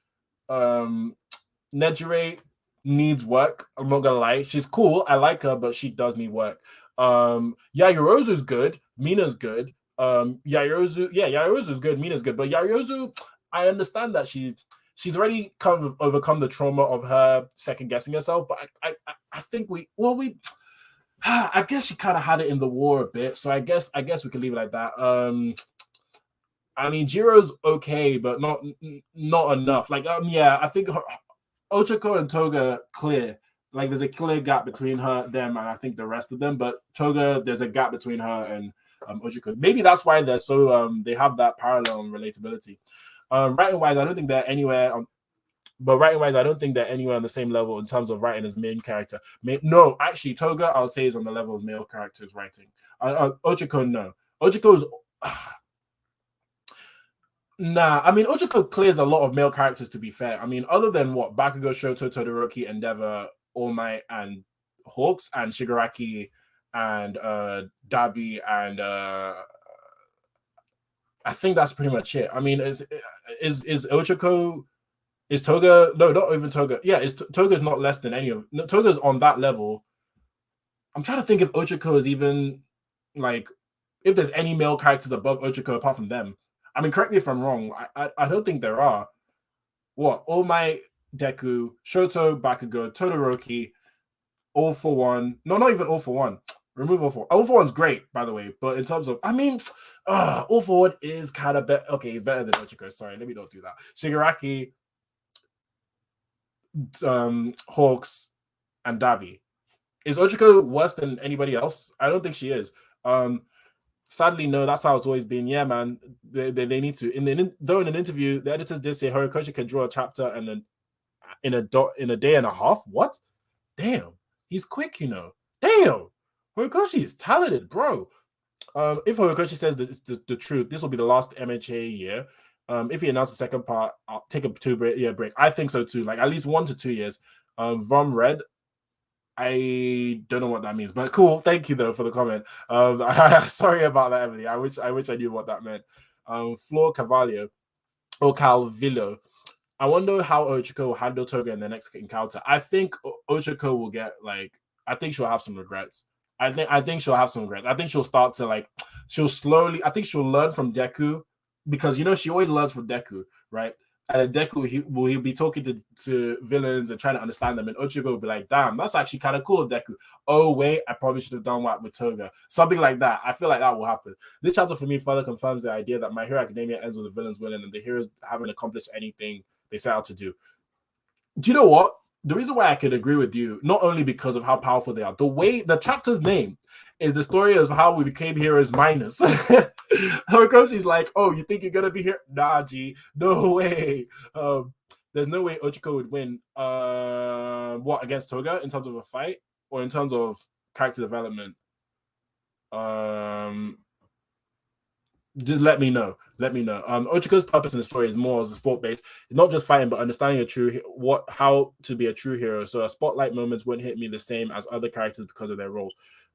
Nejire needs work. I'm not gonna lie, she's cool. I like her, but she does need work. Yaoyorozu's good. Mina's good. Yaoyorozu's good. Mina's good, but Yaoyorozu, I understand that she's already overcome the trauma of her second guessing herself. But I think I guess she kind of had it in the war a bit. So I guess we can leave it like that. I mean, Jiro's okay, but not enough. Like, yeah, I think Ochako and Toga clear. Like, there's a clear gap between them, and I think the rest of them. But Toga, there's a gap between her and Ochako. Maybe that's why they're so they have that parallel and relatability. Writing wise, I don't think they're anywhere But writing wise, I don't think they're anywhere on the same level in terms of writing as main character. No, actually, Toga, I would say, is on the level of male characters writing. Ochako, no. Ochako's. Nah, I mean, Ochako clears a lot of male characters, to be fair. I mean, other than what? Bakugo, Shoto, Todoroki, Endeavor, All Might, and Hawks, and Shigaraki, and Dabi, and I think that's pretty much it. I mean, is Ochako, is Toga? No, not even Toga. Yeah, Toga's not less than any of. No, Toga's on that level. I'm trying to think if Ochako is even like, if there's any male characters above Ochako apart from them. I mean, correct me if I'm wrong. I don't think there are. What? All Might, Deku, Shoto, Bakugo, Todoroki, All for One. No, not even All for One. Remove All for One. All for One's great, by the way. But in terms of, I mean, All for One is kind of better. Okay, he's better than Ochako. Sorry, let me not do that. Shigaraki, Hawks, and Dabi. Is Ochako worse than anybody else? I don't think she is. Sadly, no, that's how it's always been. Yeah, man, they need to. In an interview, the editors did say Horikoshi can draw a chapter and then in a day and a half. What? Damn, he's quick, you know. Damn, Horikoshi is talented, bro. If Horikoshi says that it's the truth, this will be the last MHA year. If he announces the second part, I'll take a 2-year break. I think so too. Like at least 1 to 2 years. Vom Red, I don't know what that means, but cool. Thank you though for the comment. Sorry about that, Emily. I wish I knew what that meant. Flor Cavallo or Calvillo. I wonder how Ochako will handle Toga in the next encounter. I think Ochako will get like. I think she'll have some regrets. I think she'll have some regrets. I think she'll start to like. She'll slowly. I think she'll learn from Deku because she always learns from Deku, right? And then Deku, he'll be talking to villains and trying to understand them. And Ochako will be like, damn, that's actually kind of cool of Deku. Oh, wait, I probably should have done that with Toga. Something like that. I feel like that will happen. This chapter for me further confirms the idea that My Hero Academia ends with the villains winning and the heroes haven't accomplished anything they set out to do. Do you know what? The reason why I could agree with you, not only because of how powerful they are, the chapter's name is the story of how we became heroes minus. Horikoshi's like, oh, you think you're gonna be here? Nah, G, no way. There's no way Ochako would win. What, against Toga in terms of a fight or in terms of character development? Just let me know. Ochiko's purpose in the story is more as a sport based, not just fighting, but understanding how to be a true hero. So a spotlight moments wouldn't hit me the same as other characters because of their roles.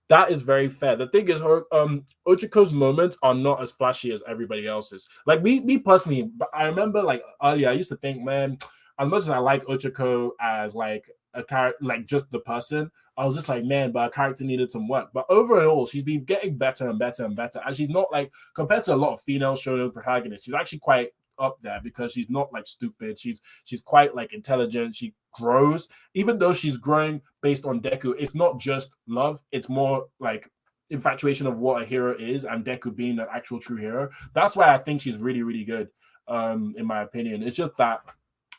That is very fair. The thing is, Ochiko's moments are not as flashy as everybody else's. Like me personally, I remember like earlier, I used to think, man, as much as I like Ochiko as like a character, like just the person, I was just like, man, but her character needed some work. But overall, she's been getting better and better and better. And she's not like, compared to a lot of female shonen protagonists, she's actually quite up there because she's not like stupid. She's quite like intelligent. She grows, even though she's growing based on Deku. It's not just love. It's more like infatuation of what a hero is and Deku being an actual true hero. That's why I think she's really, really good, in my opinion. It's just that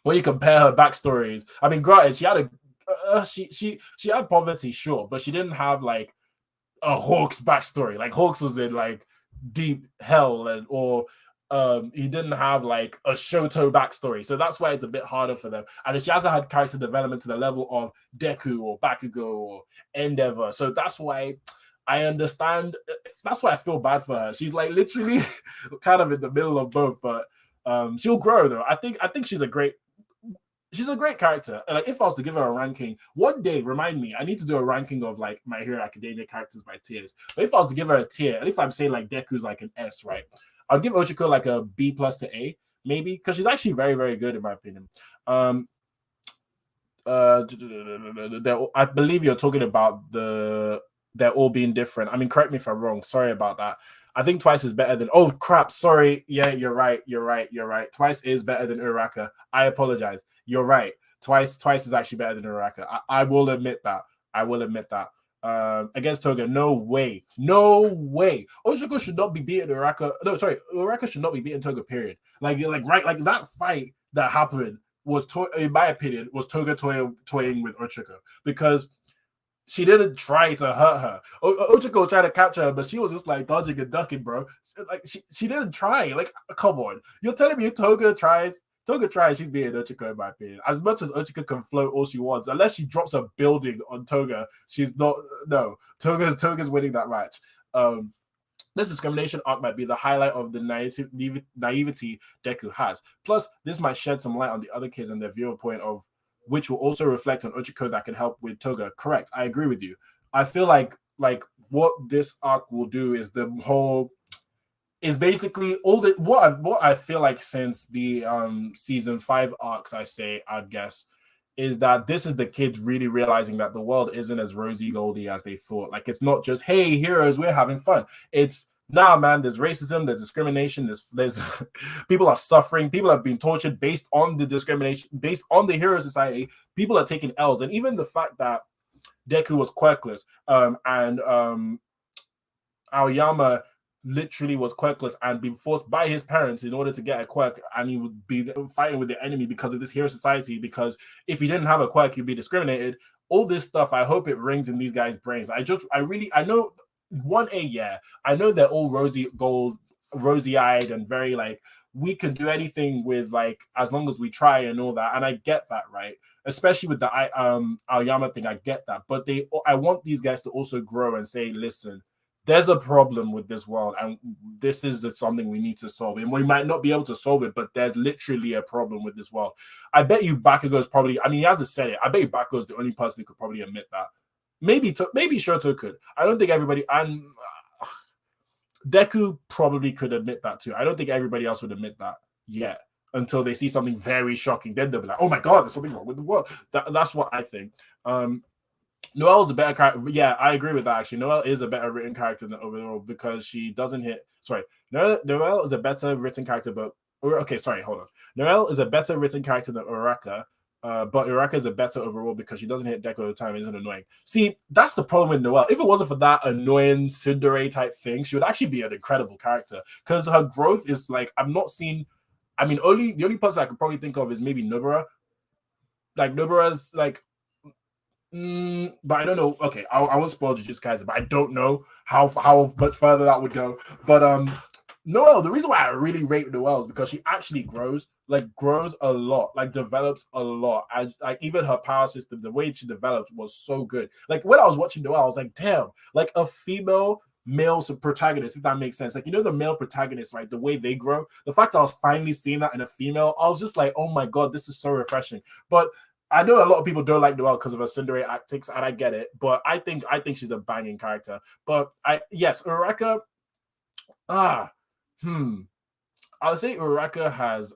when you compare her backstories, I mean, granted, she had a she had poverty, sure, but she didn't have like a Hawks backstory. Like Hawks was in like deep hell, or he didn't have like a Shoto backstory. So that's why it's a bit harder for them. And she hasn't had character development to the level of Deku or Bakugo or Endeavor. So that's why I understand. That's why I feel bad for her. She's like literally kind of in the middle of both, but she'll grow though. I think she's a great character. Like if I was to give her a ranking, one day, remind me, I need to do a ranking of like My Hero Academia characters by tiers. But if I was to give her a tier, and if I'm saying like Deku's like an S, right? I'll give Ochako like a B plus to A, maybe, because she's actually very, very good in my opinion. I believe you're talking about they're all being different. I mean, correct me if I'm wrong. Sorry about that. I think Twice is better than. Oh crap! Sorry. Yeah, you're right. Twice is better than Uraraka. I apologize. You're right. Twice is actually better than Uraraka. I will admit that. Against Toga, no way. Ochako should not be beating Uraraka. No, sorry, Uraraka should not be beating Toga. Period. Like that fight that happened was, in my opinion, was Toga toying with Ochako because she didn't try to hurt her. Ochako tried to capture her, but she was just like dodging and ducking, bro. Like she didn't try. Like, come on, you're telling me Toga tries Toga tries, she's being Ochiko in my opinion. As much as Ochiko can float all she wants, unless she drops a building on Toga, she's not. No, Toga's winning that match. This discrimination arc might be the highlight of the naivety Deku has. Plus, this might shed some light on the other kids and their viewpoint of which will also reflect on Ochiko that can help with Toga. Correct. I agree with you. I feel like what this arc will do is the whole is basically all the what I feel like since the season 5 arcs, I'd guess, is that this is the kids really realizing that the world isn't as rosy goldy as they thought. Like, it's not just, hey, heroes, we're having fun. It's, nah, man, there's racism, there's discrimination, there's people are suffering, people have been tortured based on the discrimination, based on the hero society. People are taking L's. And even the fact that Deku was quirkless, and Aoyama literally was quirkless and being forced by his parents in order to get a quirk, and he would be fighting with the enemy because of this hero society, because if he didn't have a quirk, he'd be discriminated. All this stuff, I hope it rings in these guys' brains. I know 1A, yeah, I know they're all rosy-eyed and very like, we can do anything with, like, as long as we try and all that, and I get that, right? Especially with the Aoyama thing, I get that, but I want these guys to also grow and say, listen, there's a problem with this world, and this is something we need to solve. And we might not be able to solve it, but there's literally a problem with this world. I bet you Bakugo's probably, I mean, he hasn't said it. I bet you Bakugo's the only person who could probably admit that. Maybe Shoto could. I don't think everybody, and Deku probably could admit that too. I don't think everybody else would admit that yet until they see something very shocking. Then they'll be like, oh my God, there's something wrong with the world. That's what I think. Noelle's a better character. Yeah, I agree with that, actually. Noelle is a better written character than overall because she doesn't hit. Sorry. Noelle is a better written character, but. Okay, sorry, hold on. Noelle is a better written character than Uraraka, but Uraraka is a better overall because she doesn't hit Deku all the time and isn't annoying. See, that's the problem with Noelle. If it wasn't for that annoying tsundere type thing, she would actually be an incredible character because her growth is like, I've not seen. I mean, the only person I could probably think of is maybe Nobara. Like, Nobara's like. But I don't know. Okay, I won't spoil Jujutsu Kaisen, but I don't know how much further that would go. But Noelle, the reason why I really rate Noelle is because she actually grows a lot, like develops a lot. And like even her power system, the way she developed was so good. Like when I was watching Noelle, I was like, damn, like a female male protagonist, if that makes sense. Like, you know, the male protagonists, right? The way they grow, the fact that I was finally seeing that in a female, I was just like, oh my God, this is so refreshing. But I know a lot of people don't like Noelle because of her tsundere antics, and I get it. But I think she's a banging character. But Uraraka, I would say Uraraka has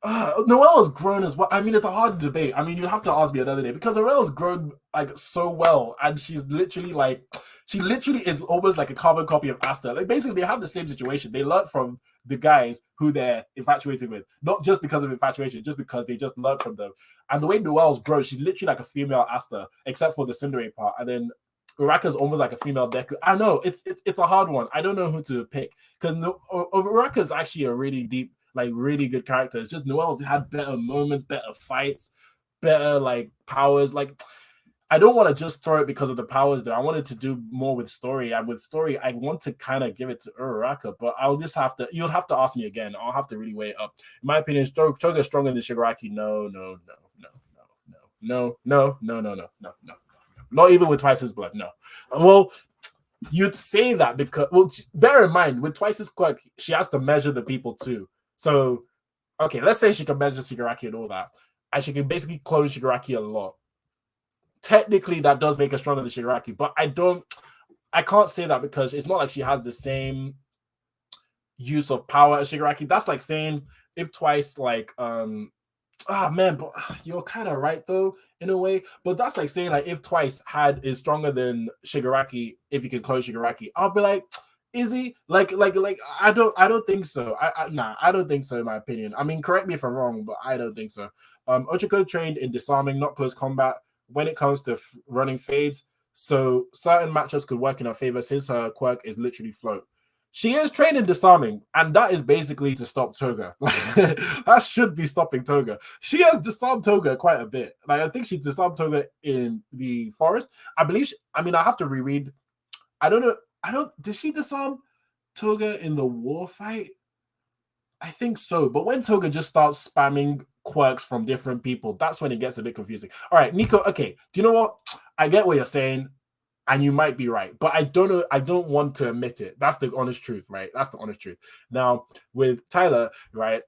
Noelle has grown as well. I mean, it's a hard debate. I mean, you'd have to ask me another day because Noelle has grown like so well, and she literally is almost like a carbon copy of Asta. Like basically, they have the same situation. They learn from the guys who they're infatuated with, not just because of infatuation, just because they just learn from them. And the way Noelle's grows, she's literally like a female Asta, except for the tsundere part. And then Uraraka's almost like a female Deku. I know it's a hard one. I don't know who to pick because Uraraka's actually a really deep, like really good character. It's just Noelle's had better moments, better fights, better like powers. Like, I don't want to just throw it because of the powers though. I wanted to do more with story. And with story, I want to kind of give it to Uraraka, but I'll just have to, you'll have to ask me again. I'll have to really weigh it up. In my opinion, Toga's stronger than Shigaraki. No. Not even with twice his blood, no. Well, you'd say that because, well, bear in mind, with twice his quirk, she has to measure the people too. So, okay, let's say she can measure Shigaraki and all that, and she can basically clone Shigaraki a lot. Technically, that does make her stronger than Shigaraki, but I can't say that because it's not like she has the same use of power as Shigaraki. That's like saying if twice, like, man, but you're kind of right though in a way. But that's like saying like if twice is stronger than Shigaraki, if you can clone Shigaraki, I'll be like, is he? Like I don't think so. I don't think so in my opinion. I mean, correct me if I'm wrong, but I don't think so. Ochiko trained in disarming, not close combat. When it comes to running fades, so certain matchups could work in her favor since her quirk is literally float. She is trained in disarming, and that is basically to stop Toga. That should be stopping Toga. She has disarmed Toga quite a bit. Like, I think she disarmed Toga in the forest. I believe. I have to reread. I don't know. Did she disarm Toga in the war fight? I think so. But when Toga just starts spamming quirks from different people, that's when it gets a bit confusing. All right, Nico. Okay, do you know what? I get what you're saying, and you might be right, but I don't know. I don't want to admit it. That's the honest truth, right? That's the honest truth. Now with Tyler, right?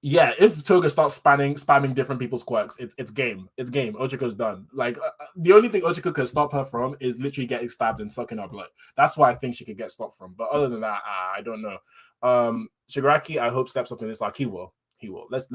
Yeah, if Toga starts spamming different people's quirks, it's game. It's game. Ochiko's done. Like the only thing Ochiko can stop her from is literally getting stabbed and sucking her blood. That's what I think she could get stopped from. But other than that, I don't know. Shigaraki, I hope steps up in this arc. He will. He will. Let's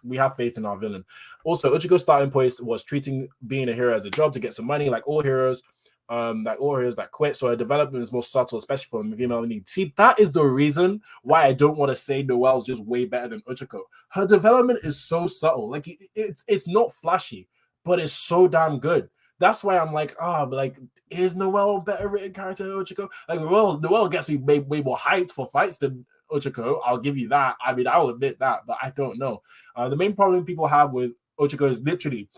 we have faith in our villain. Also, Ochiko's starting point was treating being a hero as a job to get some money, like all heroes. Like all heroes that quit. So her development is more subtle, especially for female need. See, that is the reason why I don't want to say Noelle's just way better than Uchiko. Her development is so subtle. Like it's not flashy, but it's so damn good. That's why I'm like, but like, is Noelle a better written character than Uchiko? Like, Noelle gets me way more hyped for fights than Uchiko. I'll give you that. I mean, I'll admit that, but I don't know. The main problem people have with Ochiko is literally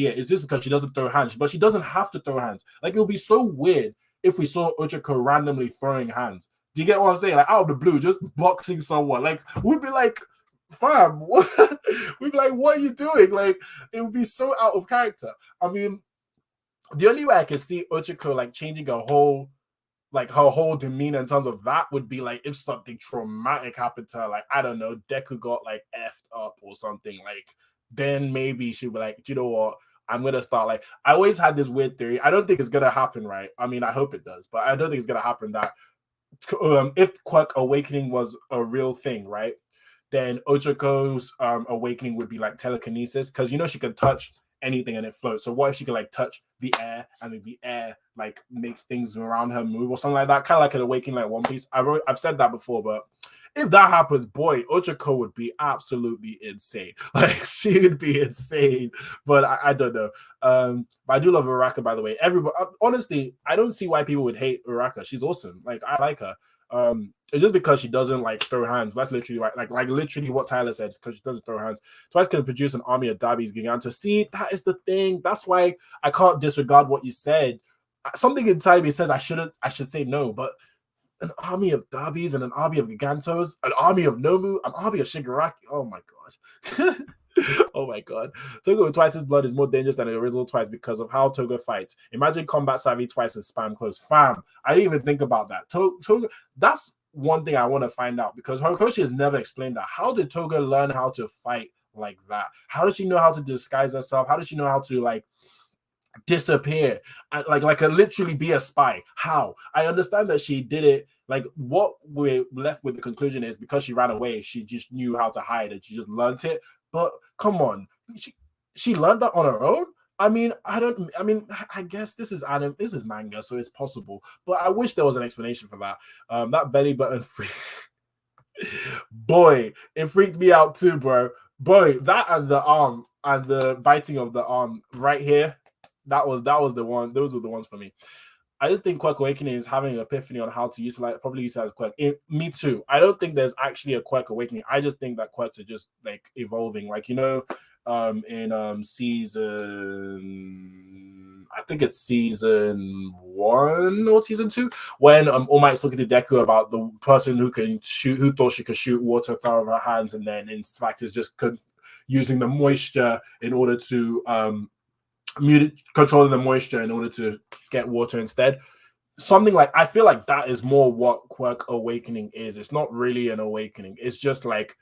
it. It's just because she doesn't throw hands, but she doesn't have to throw hands. Like, it would be so weird if we saw Ochiko randomly throwing hands. Do you get what I'm saying? Like, out of the blue, just boxing someone. Like, we'd be like, fam, what? We'd be like, what are you doing? Like, it would be so out of character. I mean, the only way I can see Ochiko like changing her whole demeanor in terms of that would be like if something traumatic happened to her. Like, I don't know, Deku got like effed up or something. Like, then maybe she'd be like, you know what? I'm gonna start like I always had this weird theory. I don't think it's gonna happen, right? I mean, I hope it does, but I don't think it's gonna happen that if Quirk Awakening was a real thing, right? Then Ochiko's awakening would be like telekinesis, because you know she can touch anything and it floats. So what if she could like touch the air and then the air like makes things around her move or something like that? Kind of like an awakening like One Piece. I've said that before, but if that happens, boy, Ochako would be absolutely insane. Like, she would be insane. But I don't know. But I do love Uraka, by the way. Everybody, honestly, I don't see why people would hate Uraka. She's awesome. Like, I like her. It's just because she doesn't like throw hands. That's literally right. Like literally what Tyler said, because she doesn't throw hands. Twice can produce an army of Dabi's Giganto. See, that is the thing. That's why I can't disregard what you said. Something inside me says I should say no, but an army of Dabis and an army of Gigantos, an army of Nomu, an army of Shigaraki. Oh my god. Oh my god. Toga with Twice's blood is more dangerous than the original Twice because of how Toga fights. Imagine combat savvy Twice with spam close. Fam, I didn't even think about that. Toga, that's one thing I want to find out, because Horikoshi has never explained that. How did Toga learn how to fight like that? How does she know how to disguise herself? How does she know how to like disappear and like literally be a spy? How? I understand that she did it. Like, what we're left with the conclusion is because she ran away, she just knew how to hide and she just learned it. But come on, she learned that on her own. I mean, I guess this is manga, so it's possible, but I wish there was an explanation for that. That belly button free boy, it freaked me out too, bro. Boy, that and the arm and the biting of the arm right here, that was the one. Those were the ones for me. I just think Quirk Awakening is having an epiphany on how to utilize Quirk. Me too. I don't think there's actually a Quirk Awakening. I just think that Quirks are just like evolving. Like, you know, in season, I think it's season 1 or season 2, when All Might's talking to Deku about the person who thought she could shoot water out of her hands, and then in fact is just using the moisture in order to controlling the moisture in order to get water instead. Something like, I feel like that is more what Quirk Awakening is. It's not really an awakening. It's just like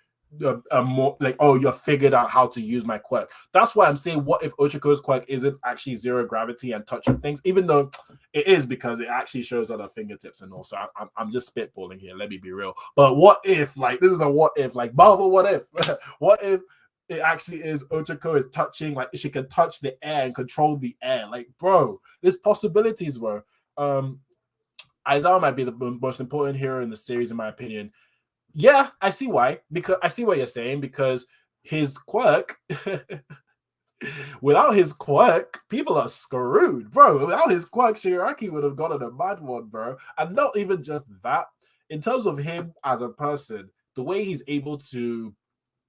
a more like, oh, you figured out how to use my quirk. That's why I'm saying, what if Ochiko's quirk isn't actually zero gravity and touching things, even though it is, because it actually shows at her fingertips. And also, I'm just spitballing here. Let me be real. But what if, like, this is a what if, like Marvel, what if? What if it actually is Ochako is touching, like she can touch the air and control the air? Like, bro, there's possibilities, bro. Aizawa might be the most important hero in the series, in my opinion. Yeah, I see why. Because I see what you're saying, because his quirk, without his quirk, people are screwed, bro. Without his quirk, Shigaraki would have gotten a mad one, bro. And not even just that. In terms of him as a person, the way he's able to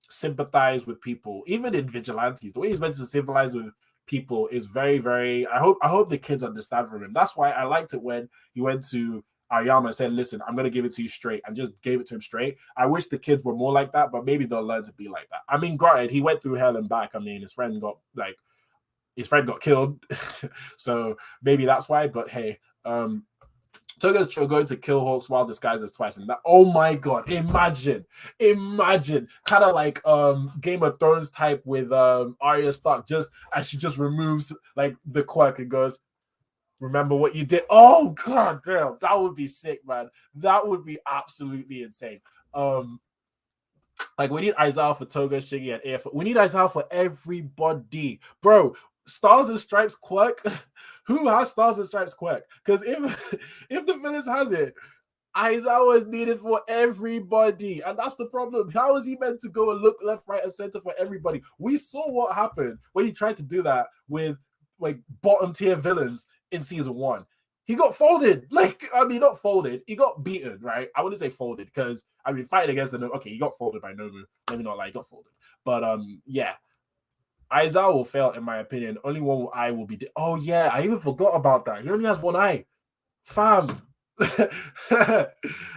sympathize with people, even in vigilantes, the way he's meant to sympathize with people is very, very. I hope the kids understand from him. That's why I liked it when he went to Aoyama said, listen, I'm going to give it to you straight, and just gave it to him straight. I wish the kids were more like that, but maybe they'll learn to be like that. I mean, granted, he went through hell and back. I mean, his friend got killed. So maybe that's why, but hey, Toga's going to kill Hawks while disguised as Twice, and that, oh my god, imagine, kind of like Game of Thrones type with Arya Stark, just as she just removes like the quirk and goes, remember what you did. Oh god damn, that would be sick, man. That would be absolutely insane. Like, we need Aizawa for Toga, Shiggy, and AF. We need Aizawa for everybody, bro. Stars and Stripes quirk. Who has Stars and Stripes quirk? Because if the villains has it, Aizawa is needed for everybody, and that's the problem. How is he meant to go and look left, right, and center for everybody? We saw what happened when he tried to do that with like bottom tier villains in season 1. He got folded. Like, I mean, not folded. He got beaten, right? I wouldn't say folded because, I mean, fighting against the okay, he got folded by Nomu. Maybe not like he got folded, but yeah. Aizawa will fail, in my opinion. Only one eye will be. Oh yeah, I even forgot about that. He only has one eye, fam.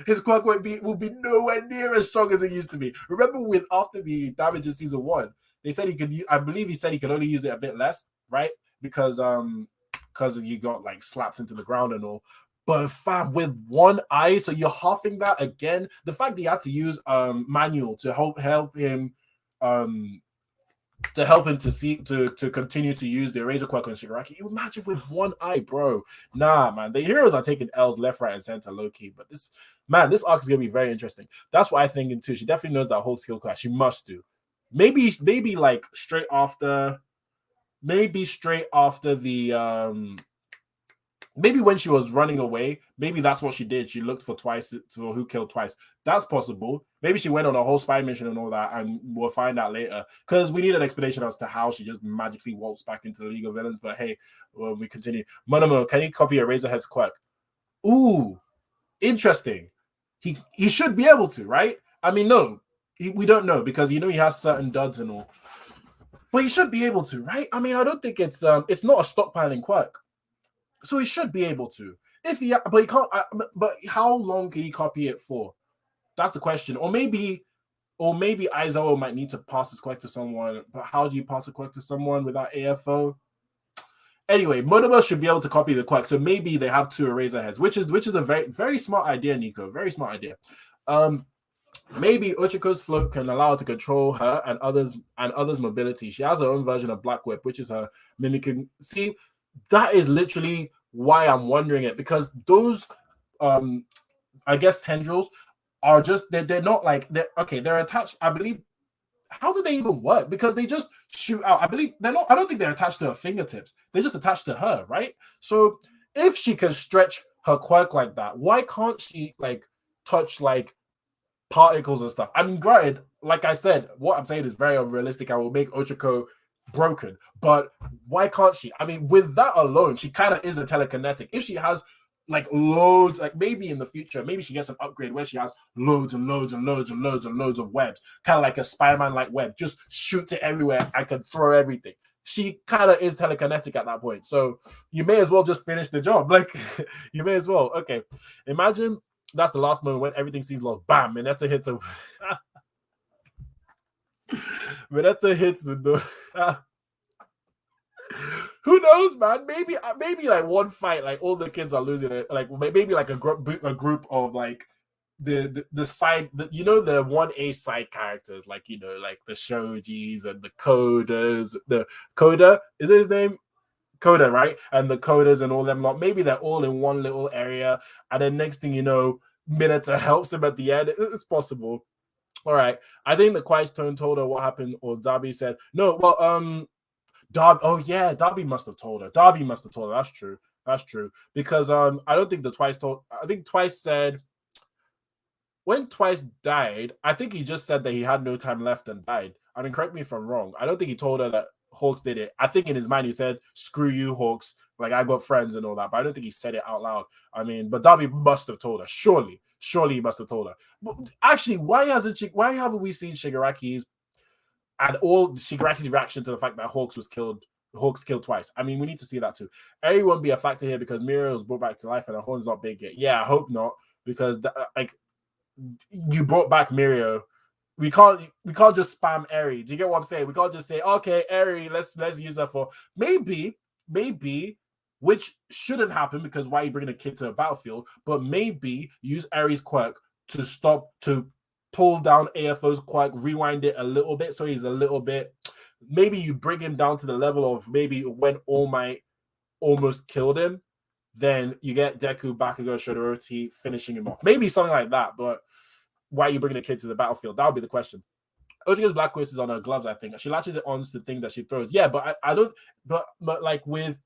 His quirk will be nowhere near as strong as it used to be. Remember, with after the damage in season 1, they said he could. I believe he said he could only use it a bit less, right? Because he got like slapped into the ground and all. But fam, with one eye, so you're halving that again. The fact that he had to use manual to help him to continue to use the Razor Quirk on Shigaraki. You imagine with one eye, bro. Nah, man. The heroes are taking L's left, right, and center, low key. But this arc is gonna be very interesting. That's what I think too. She definitely knows that whole skill class. She must do. Maybe like straight after the maybe when she was running away, maybe that's what she did. She looked for who killed Twice. That's possible. Maybe she went on a whole spy mission and all that, and we'll find out later. Because we need an explanation as to how she just magically waltzed back into the League of Villains. But hey, well, we continue. Monomo, can he copy a Razorhead's quirk? Ooh, interesting. He should be able to, right? I mean, no, we don't know because he has certain duds and all. But he should be able to, right? I mean, I don't think it's not a stockpiling quirk. So he should be able to. But he can't. But how long can he copy it for? That's the question. Or maybe Aizawa might need to pass his quirk to someone. But how do you pass a quirk to someone without AFO? Anyway, Monomo should be able to copy the quirk. So maybe they have 2 eraser heads, which is a very, very smart idea, Nico. Very smart idea. Maybe Ochiko's float can allow her to control her and others' mobility. She has her own version of Black Whip, which is her mimicking. See, that is literally why I'm wondering it, because those I guess tendrils are just they're not like they're attached. I believe, how do they even work? Because they just shoot out. I believe they're not. I don't think they're attached to her fingertips. They're just attached to her, right? So if she can stretch her quirk like that, why can't she like touch like particles and stuff? I mean, granted, like I said, what I'm saying is very unrealistic. I will make Ochiko broken, but why can't she? I mean, with that alone, she kind of is a telekinetic. If she has like loads, like maybe in the future, maybe she gets an upgrade where she has loads and loads and loads and loads and loads of webs, kind of like a Spider-Man like web, just shoots it everywhere. I can throw everything. She kind of is telekinetic at that point. So you may as well just finish the job. Like, you may as well. Okay. Imagine that's the last moment when everything seems lost. Bam, Mineta hits a Mineta hits with the who knows, man? Maybe like one fight, like all the kids are losing it. Like maybe like a group of like the side, the 1A side characters, like like the Shojis and the Coders. The Coda, is it his name? Coda, right? And the Coders and all them lot. Maybe they're all in one little area, and then next thing you know, Mineta helps him at the end. It's possible. All right. I think the Quiet Stone told her what happened, or Darby said no. Well, Darby. Oh yeah, Darby must have told her. That's true. Because I don't think the Twice told. I think Twice said when Twice died. I think he just said that he had no time left and died. I mean, correct me if I'm wrong. I don't think he told her that Hawks did it. I think in his mind he said, "Screw you, Hawks. Like I got friends and all that." But I don't think he said it out loud. I mean, but Darby must have told her. Surely he must have told her. But actually, why haven't we seen Shigaraki's and all Shigaraki's reaction to the fact that Hawks was killed Hawks killed twice. I mean, we need to see that too. Eri won't be a factor here because Mirio was brought back to life and her horn's not big yet. Yeah, I hope not, because like you brought back Mirio. We can't just spam Eri. Do you get what I'm saying? We can't just say, okay, Eri, let's use her for maybe, which shouldn't happen because why are you bringing a kid to a battlefield? But maybe use Eri's quirk to pull down AFO's quirk, rewind it a little bit so he's a little bit. Maybe you bring him down to the level of maybe when All Might almost killed him, then you get Deku, Bakugo, Shadoroti finishing him off. Maybe something like that, but why are you bringing a kid to the battlefield? That would be the question. Ochiko's Black Whip is on her gloves, I think. She latches it on to the thing that she throws. Yeah, but I don't, but like with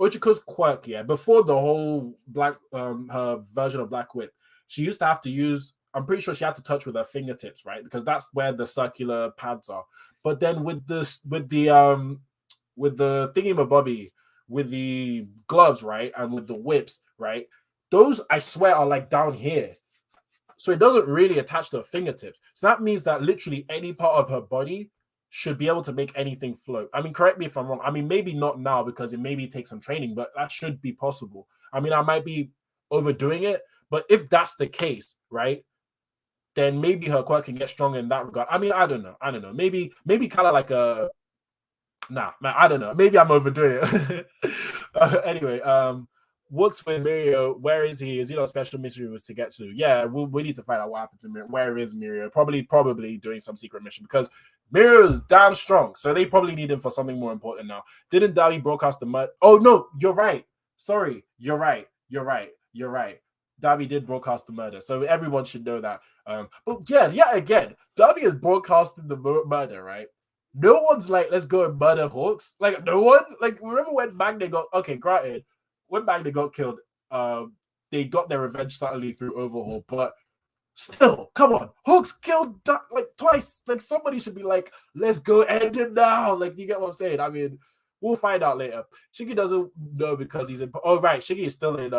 Ochiko's quirk, yeah, before the whole her version of Black Whip, she used to have to use, I'm pretty sure she had to touch with her fingertips, right? Because that's where the circular pads are. But then with the thingy-mabobby, with the gloves, right, and with the whips, right, those I swear are like down here. So it doesn't really attach to her fingertips. So that means that literally any part of her body should be able to make anything float. I mean, correct me if I'm wrong. I mean, maybe not now because it maybe takes some training, but that should be possible. I mean, I might be overdoing it, but if that's the case, right, then maybe her quirk can get stronger in that regard. I mean, I don't know. Maybe kind of like a, nah, man, I don't know. Maybe I'm overdoing it. Anyway, what's with Mirio? Where is he? Is he not special mission was to get to? Yeah, we need to find out what happened to Mirio. Where is Mirio? Probably doing some secret mission because Mirio is damn strong. So they probably need him for something more important now. Didn't Davi broadcast the mud? Oh no, you're right. Sorry, you're right. Davi did broadcast the murder, so everyone should know that. But yeah, again, Davi is broadcasting the murder, right? No one's like, let's go and murder Hawks. Like, no one. Like, remember when Manga got, okay, granted, when Manga got killed, they got their revenge suddenly through Overhaul, but still, come on, Hawks killed like twice. Like, somebody should be like, let's go end him now. Like, you get what I'm saying? I mean, we'll find out later. Shiggy doesn't know because he's in, oh right, Shiggy is still in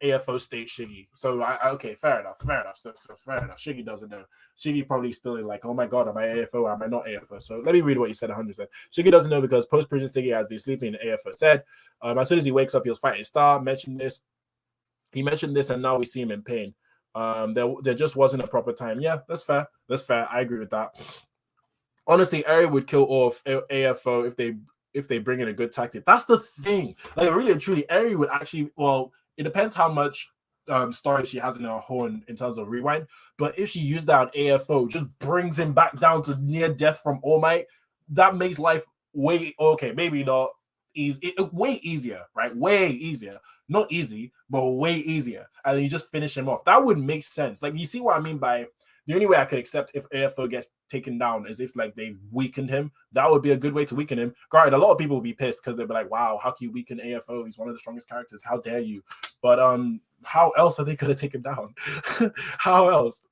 AFO state Shiggy. So okay, fair enough. So fair enough. Shiggy doesn't know. Shiggy probably still in like, oh my god, am I AFO? Am I not AFO? So let me read what he said 100%. Shiggy doesn't know because post-prison Shiggy has been sleeping in AFO. Said, as soon as he wakes up, he'll fight his star. He mentioned this, and now we see him in pain. There just wasn't a proper time. Yeah, that's fair. I agree with that. Honestly, Eri would kill off AFO if they bring in a good tactic. That's the thing. Like, really and truly, Eri would actually, well, it depends how much storage she has in her horn in terms of rewind. But if she used that on AFO, just brings him back down to near death from All Might, that makes life way, okay, maybe not easy, way easier, right? Way easier. Not easy, but way easier. And then you just finish him off. That would make sense. Like, you see what I mean by the only way I could accept if AFO gets taken down is if like they weakened him. That would be a good way to weaken him. Granted, a lot of people will be pissed because they'll be like, wow, how can you weaken AFO? He's one of the strongest characters. How dare you? But how else are they going to take him down? How else?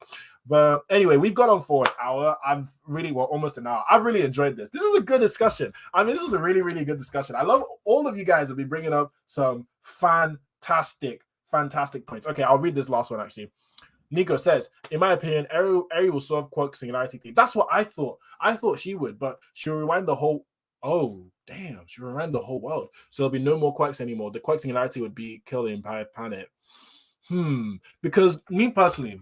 But anyway, we've gone on for an hour. Almost an hour. I've really enjoyed this. This is a good discussion. I mean, this is a really, really good discussion. I love all of you guys have been bringing up some fantastic points. Okay, I'll read this last one actually. Nico says, in my opinion, Eri will solve Quirk singularity thing. That's what I thought. I thought she would, but she'll rewind the whole. Oh, damn! She'll rewind the whole world, so there'll be no more Quirks anymore. The Quirk singularity would be kill the entire planet. Because me personally,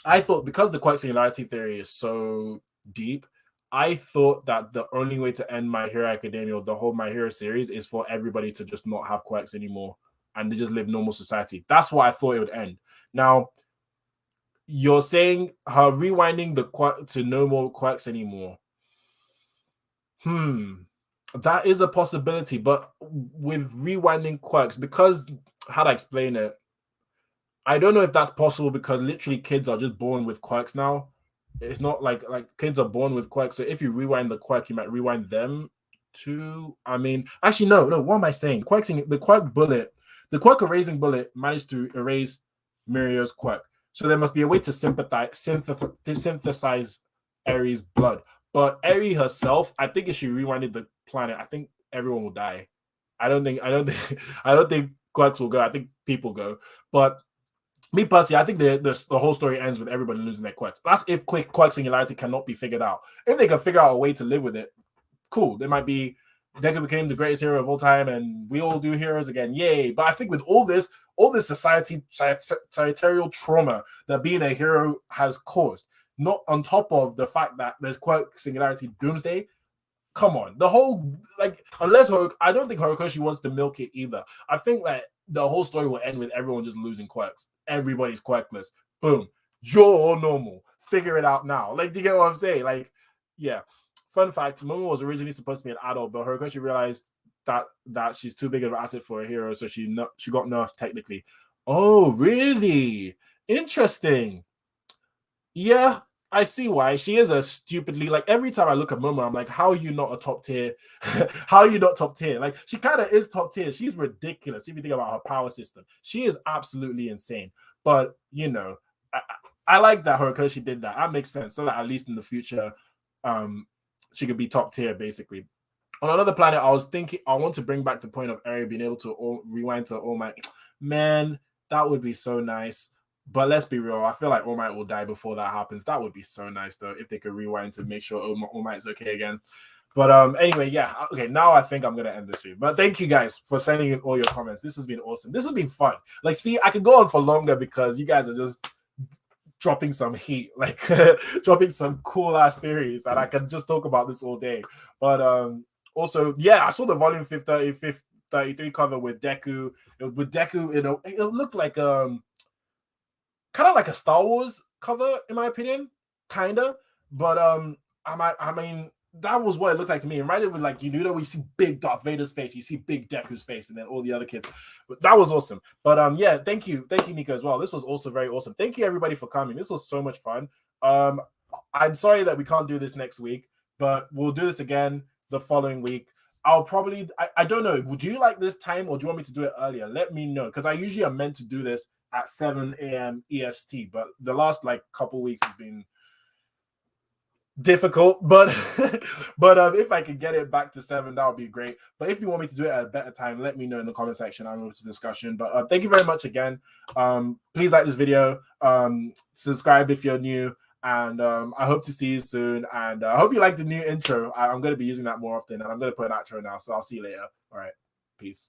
I thought because the Quirk singularity theory is so deep, I thought that the only way to end My Hero Academia, or the whole My Hero series, is for everybody to just not have Quirks anymore and they just live normal society. That's what I thought it would end. Now, you're saying her rewinding the quirk to no more quirks anymore. That is a possibility, but with rewinding quirks, because how to explain it, I don't know if that's possible because literally kids are just born with quirks now. It's not like kids are born with quirks. So if you rewind the quirk, you might rewind them too. I mean, actually, no. What am I saying? The quirk erasing bullet managed to erase Mirio's quirk. So there must be a way to synthesize Eri's blood. But Eri herself, I think if she rewinded the planet, I think everyone will die. I don't think quirks will go. I think people go. But me personally, I think the whole story ends with everybody losing their quirks. That's if quirk singularity cannot be figured out. If they can figure out a way to live with it, cool. There might be Deku became the greatest hero of all time, and we all do heroes again. Yay. But I think with all this societal trauma that being a hero has caused, not on top of the fact that there's quirk, singularity, doomsday. Come on, the whole unless I don't think Horikoshi wants to milk it either. I think that the whole story will end with everyone just losing quirks. Everybody's quirkless. Boom, you're all normal. Figure it out now. Like, do you get what I'm saying? Like, yeah. Fun fact: Momo was originally supposed to be an adult, but Horikoshi realized that she's too big of an asset for a hero, so she got nerfed technically. Oh, really? Interesting. Yeah, I see why. She is a stupidly, like, every time I look at Momo, I'm like, how are you not a top tier? How are you not top tier? Like, she kind of is top tier. She's ridiculous if you think about her power system. She is absolutely insane. But, you know, I like that Horikoshi did that. That makes sense. So that at least in the future, she could be top tier, basically. On another planet, I was thinking, I want to bring back the point of Eri being able to rewind to All Might. Man, that would be so nice. But let's be real. I feel like All Might will die before that happens. That would be so nice, though, if they could rewind to make sure All Might's okay again. But anyway, yeah. Okay, now I think I'm gonna end the stream. But thank you guys for sending in all your comments. This has been awesome. This has been fun. Like, see, I could go on for longer because you guys are just dropping some heat, like dropping some cool ass theories, and I can just talk about this all day. But also, yeah, I saw the volume 33 cover with Deku. With Deku, it looked like kind of like a Star Wars cover, in my opinion, kind of. But I mean, that was what it looked like to me. And right, it was like, you know, we see big Darth Vader's face, you see big Deku's face, and then all the other kids. But that was awesome. But yeah, thank you, Nico, as well. This was also very awesome. Thank you, everybody, for coming. This was so much fun. I'm sorry that we can't do this next week, but we'll do this again the following week. I'll probably, I don't know. Would you like this time, or do you want me to do it earlier? Let me know, because I usually am meant to do this at 7 a.m. EST, but the last couple weeks has been difficult. But if I could get it back to 7, that would be great. But if you want me to do it at a better time, let me know in the comment section. I'm open to discussion. But thank you very much again. Please like this video. Subscribe if you're new. And I hope to see you soon. And I hope you like the new intro. I'm going to be using that more often. And I'm going to put an outro now. So I'll see you later. All right. Peace.